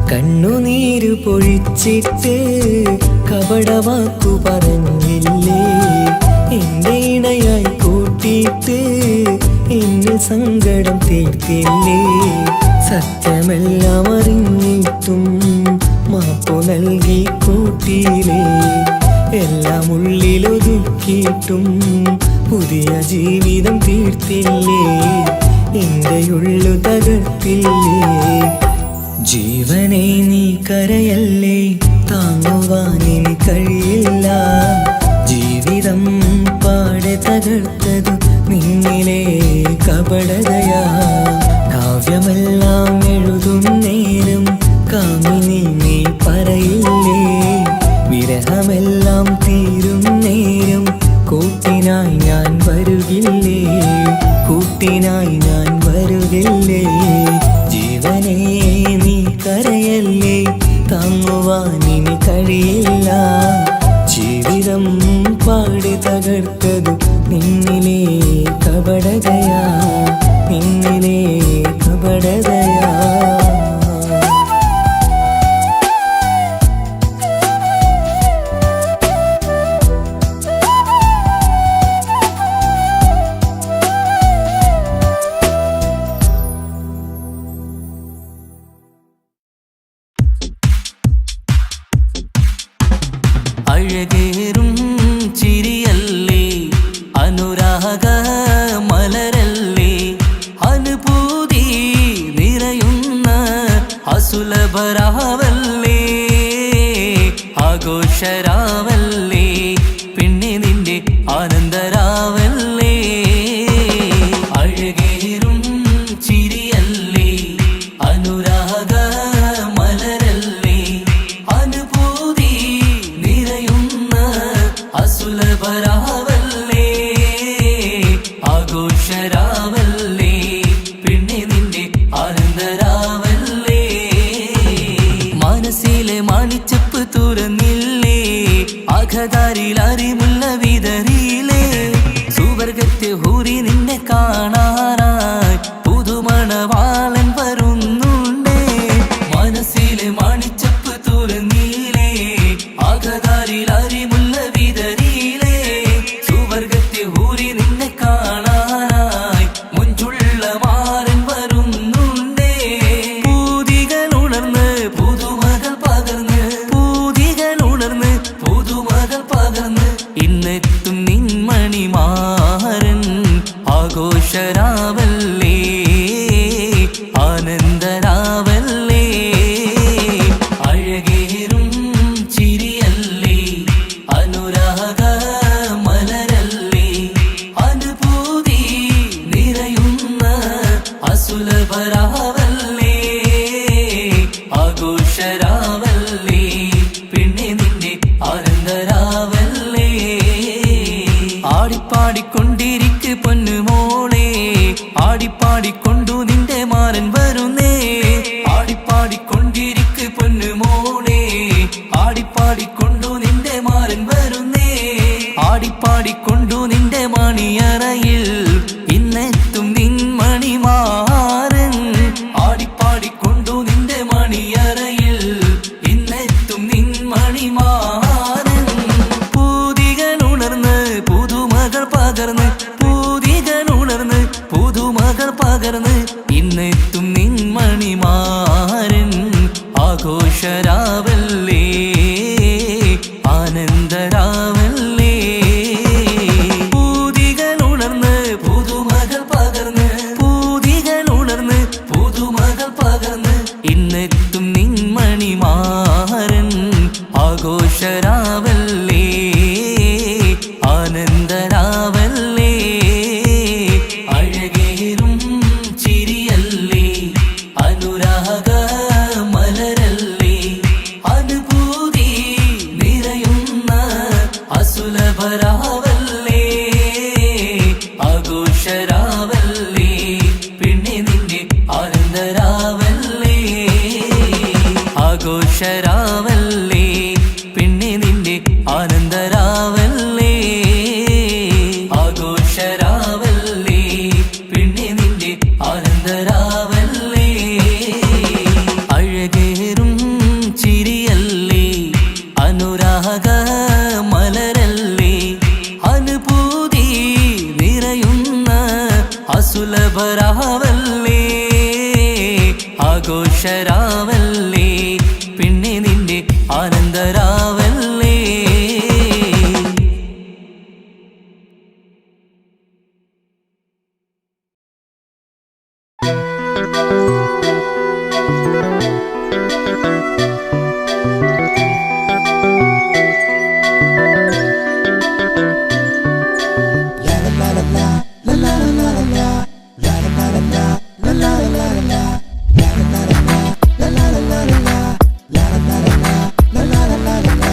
കണ്ണുനീര് പൊഴിച്ചിട്ട് കപടവാക്കു പറഞ്ഞില്ലേ. എന്റെ ഇണയായി കൂട്ടിയിട്ട് എന്നിൽ സങ്കടം തീർത്തില്ലേ. സത്യമെല്ലാം അറിഞ്ഞിട്ടും മാപ്പു നൽകി കൂട്ടിയില്ലേ. എല്ലാം ഉള്ളിലൊതുക്കിയിട്ടും പുതിയ ജീവിതം തീർത്തില്ലേ. എന്റെ ഉള്ളു തകർത്തില്ലേ. ജീവനെ നീ കരയല്ലേ, താങ്ങുവാനിനി കഴിയില്ല. ജീവിതം പാടെ തകർത്തതു നിന്നിലെ കപടതയാ. കാവ്യമെല്ലാം എഴുതും നേരം കാമിനി നീ പറയില്ലേ. വിരഹമെല്ലാം തീരും നേരം കൂട്ടിനായി ഞാൻ വരുകില്ലേ, കൂട്ടിനായി ഞാൻ വരുകില്ലേ. ജീവനേ നീ കരയല്ലേ, താങ്ങുവാനിനി കഴിയില്ല. ജീവിതം പാടി തകർത്തതു നിന്നിലെ കപടതയാ, നിന്നിലെ കപടതയാ. അഴകേറും ചിരിയല്ലേ, അനുരാഗ മലരല്ലേ, അനുഭൂതി നിറയുന്ന അസുലഭരാവല്ലേ, ആഘോഷരാവല്ലേ, പിന്നെ നിന്റെ ആനന്ദരാവല്ലേ. അഴകേറും ചിരിയല്ലേ, അനുരാഗ മലരല്ലേ, അനുഭൂതി അസുലഭരാവല്ലേ, ആഘോഷരാവല്ലേ, പിന്നെ നിന്റെ ആനന്ദരാവല്ലേ. മനസ്സിലെ മാണിച്ചപ്പ് തുറന്നില്ലേ, ആഘതാരിലായി ആഘോഷരാവല്ലേ പിന്നെ നിന്റെ ആനന്ദരാവല്ലേ ആടിപ്പാടിക്കൊണ്ടിരിക്ക് പൊന്നുമോളെ ആടിപ്പാടിക്കൊണ്ടു നിന്റെ മാരൻ വരുന്നേ ആടിപ്പാടിക്കൊണ്ടിരിക്ക് പൊന്നുമോളെ ആടിപ്പാടിക്കൊണ്ടു നിന്റെ മാരൻ വരുന്നേ ആടിപ്പാടിക്കൊണ്ടു നിന്റെ മണിയറയിൽ ഇന്നെത്തും നിൻ മണിമാരൻ ആടിപ്പാടിക്കൊണ്ടു നിന്റെ മണിയറയിൽ ഇന്നെത്തും നിൻ മണിമാരൻ പൂതികളുണർന്ന് പുതുമകൾ പകർന്ന് പൂതികളുണർന്ന് പുതുമകൾ പകർന്ന് ഇന്നെത്തും നിൻ മണിമാരൻ ആഘോഷരാവല്ലേ ആനന്ദരാവല്ലേ പൂതികളുണർന്ന് പുതുമകൾ പകർന്ന് പൂതികളുണർന്ന് പുതുമകൾ പകർന്ന് ഇന്നെത്തും നിൻ മണിമാരൻ ആഘോഷരാവല്ലേ ആനന്ദരാവല്ലേ അഴകേറും ചിരിയല്ലേ അനുരാഗ മലരല്ലേ അനുഭൂതി നിറയുന്ന അസുലഭരാവല്ലേ ആഘോഷരാവല്ലേ പിന്നെ നിന്റെ ആനന്ദരാവല്ലേ ആഘോഷരാവല്ലേ പിന്നെ നിന്റെ ആനന്ദരാവല്ലേ ആഘോഷരാവല്ലേ പിന്നെ നിന്റെ ആനന്ദരാവല്ലേ അഴകേറും ചിരിയല്ലേ അനുരാഗ മലരല്ലേ അനുഭൂതി നിറയുന്ന അസുലഭരാവല്ലേ ആഘോഷരാവല്ലേ പിന്നെ നിന്റെ ആനന്ദരാവല്ലേ la la la la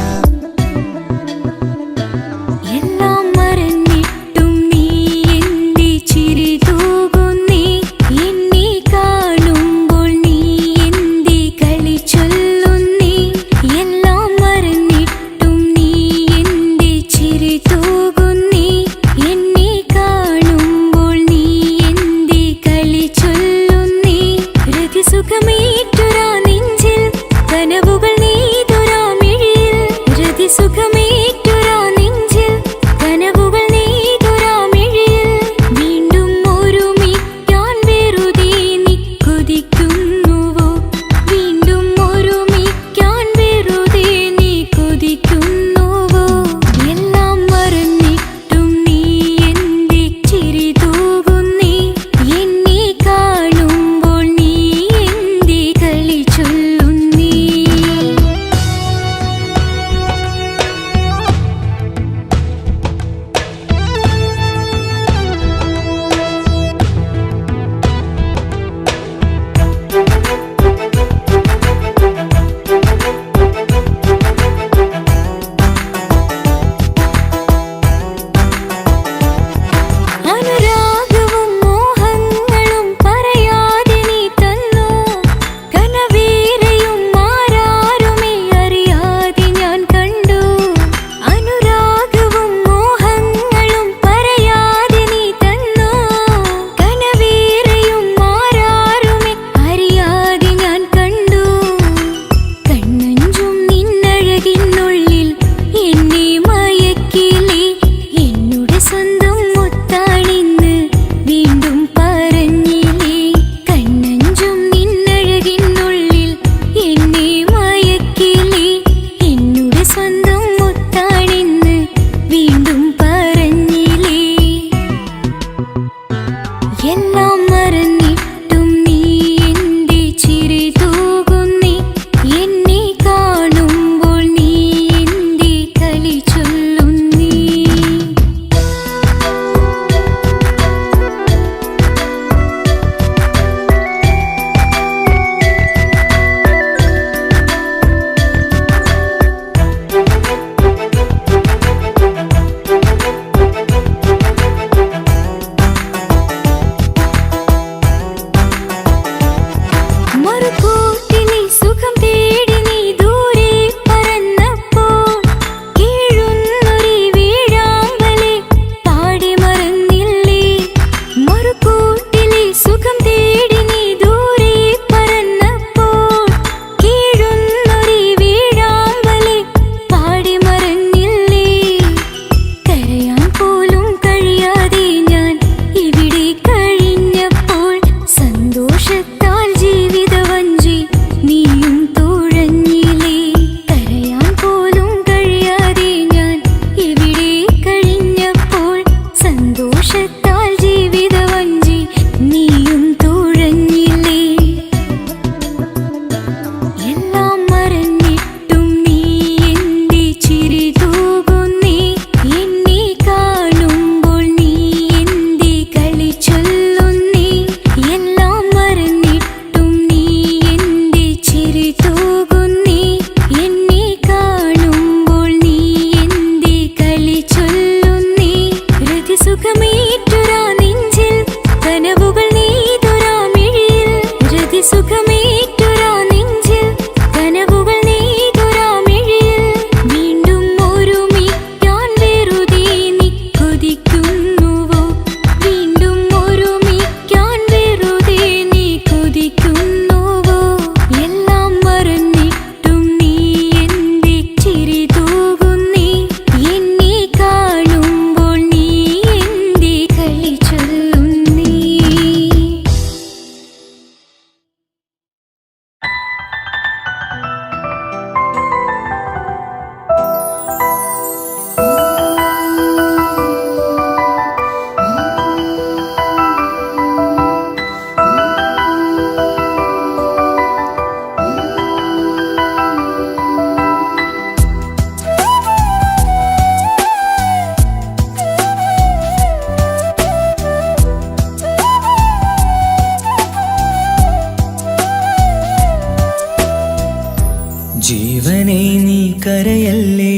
ജീവനെ നീ കരയല്ലേ,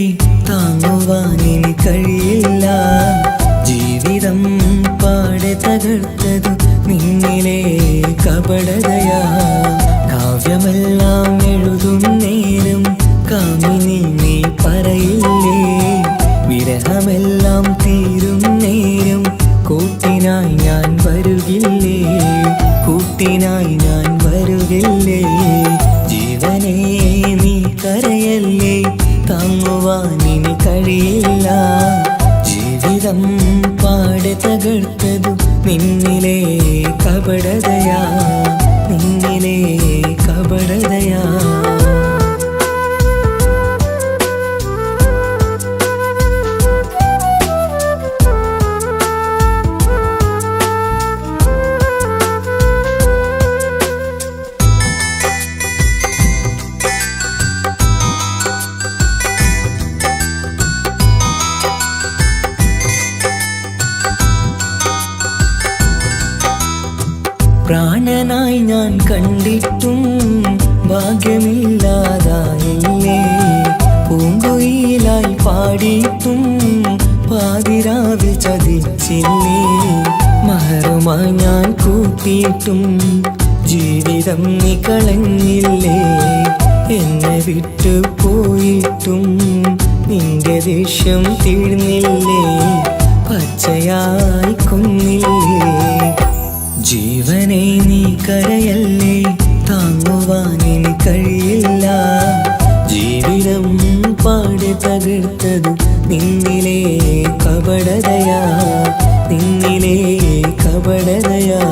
താങ്ങുവാനിനി കഴിയില്ല. ജീവിതം പാടെ തകർത്തതു നിന്നിലെ കപടതയാ. കാവ്യമെല്ലാം എഴുതും നേരം കാമിനി നീ പറയില്ലേ. വിരഹമെല്ലാം തീരും നേരം കൂട്ടിനായി ഞാൻ വരുകില്ലേ, കൂട്ടിനായി ഞാൻ വരുകില്ലേ. ജീവനേ നീ കരയല്ലേ, താങ്ങുവാനിനി കഴിയില്ല. ജീവിതം പാടെ തകർത്തതു നിന്നിലെ കപടതയാ, നിന്നിലെ കപടതയാ. പ്രാണനായി ഞാൻ കണ്ടിട്ടും ഭാഗ്യമില്ലാതായില്ലേ. പൂങ്കുയിലായി പാടിയിട്ടും പാതിരാവിൽ ചതിച്ചില്ലേ. മഹറുമായി ഞാൻ കൂട്ടിയിട്ടും ജീവിതം നീ കളഞ്ഞില്ലേ. എന്നെ വിട്ടു പോയിട്ടും നിന്റെ ദേഷ്യം തീർന്നില്ലേ, പച്ചയായി കൊന്നില്ലേ. ജീവനെ നീ കരയല്ലേ, താങ്ങുവാനിനി കഴിയില്ല. ജീവിതം പാടെ തകർത്തതു നിന്നിലെ കപടതയാ, നിന്നിലെ കപടതയാ.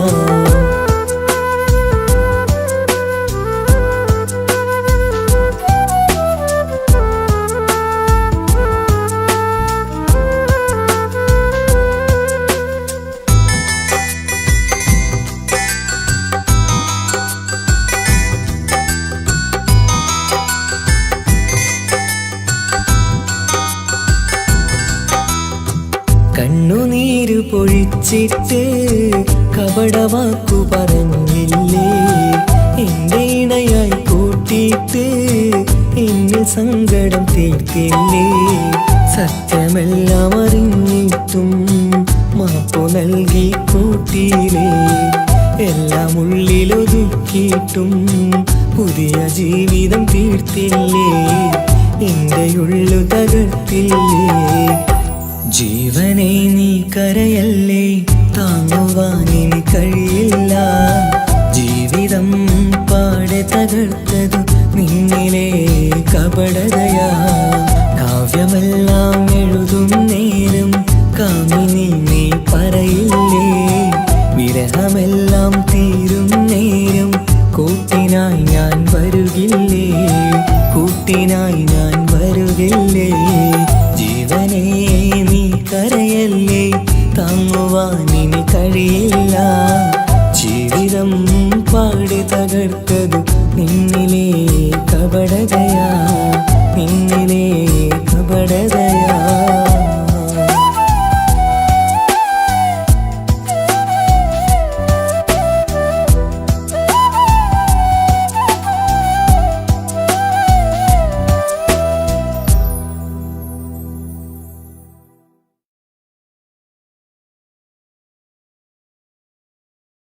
കണ്ണുനീര് പൊഴിച്ചിട്ട് കപടവാക്കു പറഞ്ഞില്ലേ. എന്റെ ഇണയായി കൂട്ടിയിട്ട് എന്നിൽ സങ്കടം തീർത്തില്ലേ. സത്യമെല്ലാം അറിഞ്ഞിട്ടും മാപ്പു നൽകി കൂട്ടിയില്ലേ. എല്ലാം ഉള്ളിലൊതുക്കിയിട്ടും പുതിയ ജീവിതം തീർത്തില്ലേ. എന്റെ ഉള്ളു തകർത്തില്ലേ. ജീവനെ നീ കരയല്ലേ, താങ്ങുവാനിനി കഴിയില്ല. ജീവിതം പാടെ തകർത്തതു നിന്നിലെ കപടതയാ. കാവ്യമെല്ലാം എഴുതും നേരം കാമിനി നീ പറയില്ലേ. വിരഹമെല്ലാം തീരും നേരം കൂട്ടിനായി ഞാൻ വരുകില്ലേ, കൂട്ടിനായി ഞാൻ വരുകില്ലേ. ജീവനേ നീ കരയല്ലേ, താങ്ങുവാനിനി കഴിയില്ല. ജീവിതം പാടി തകർത്ത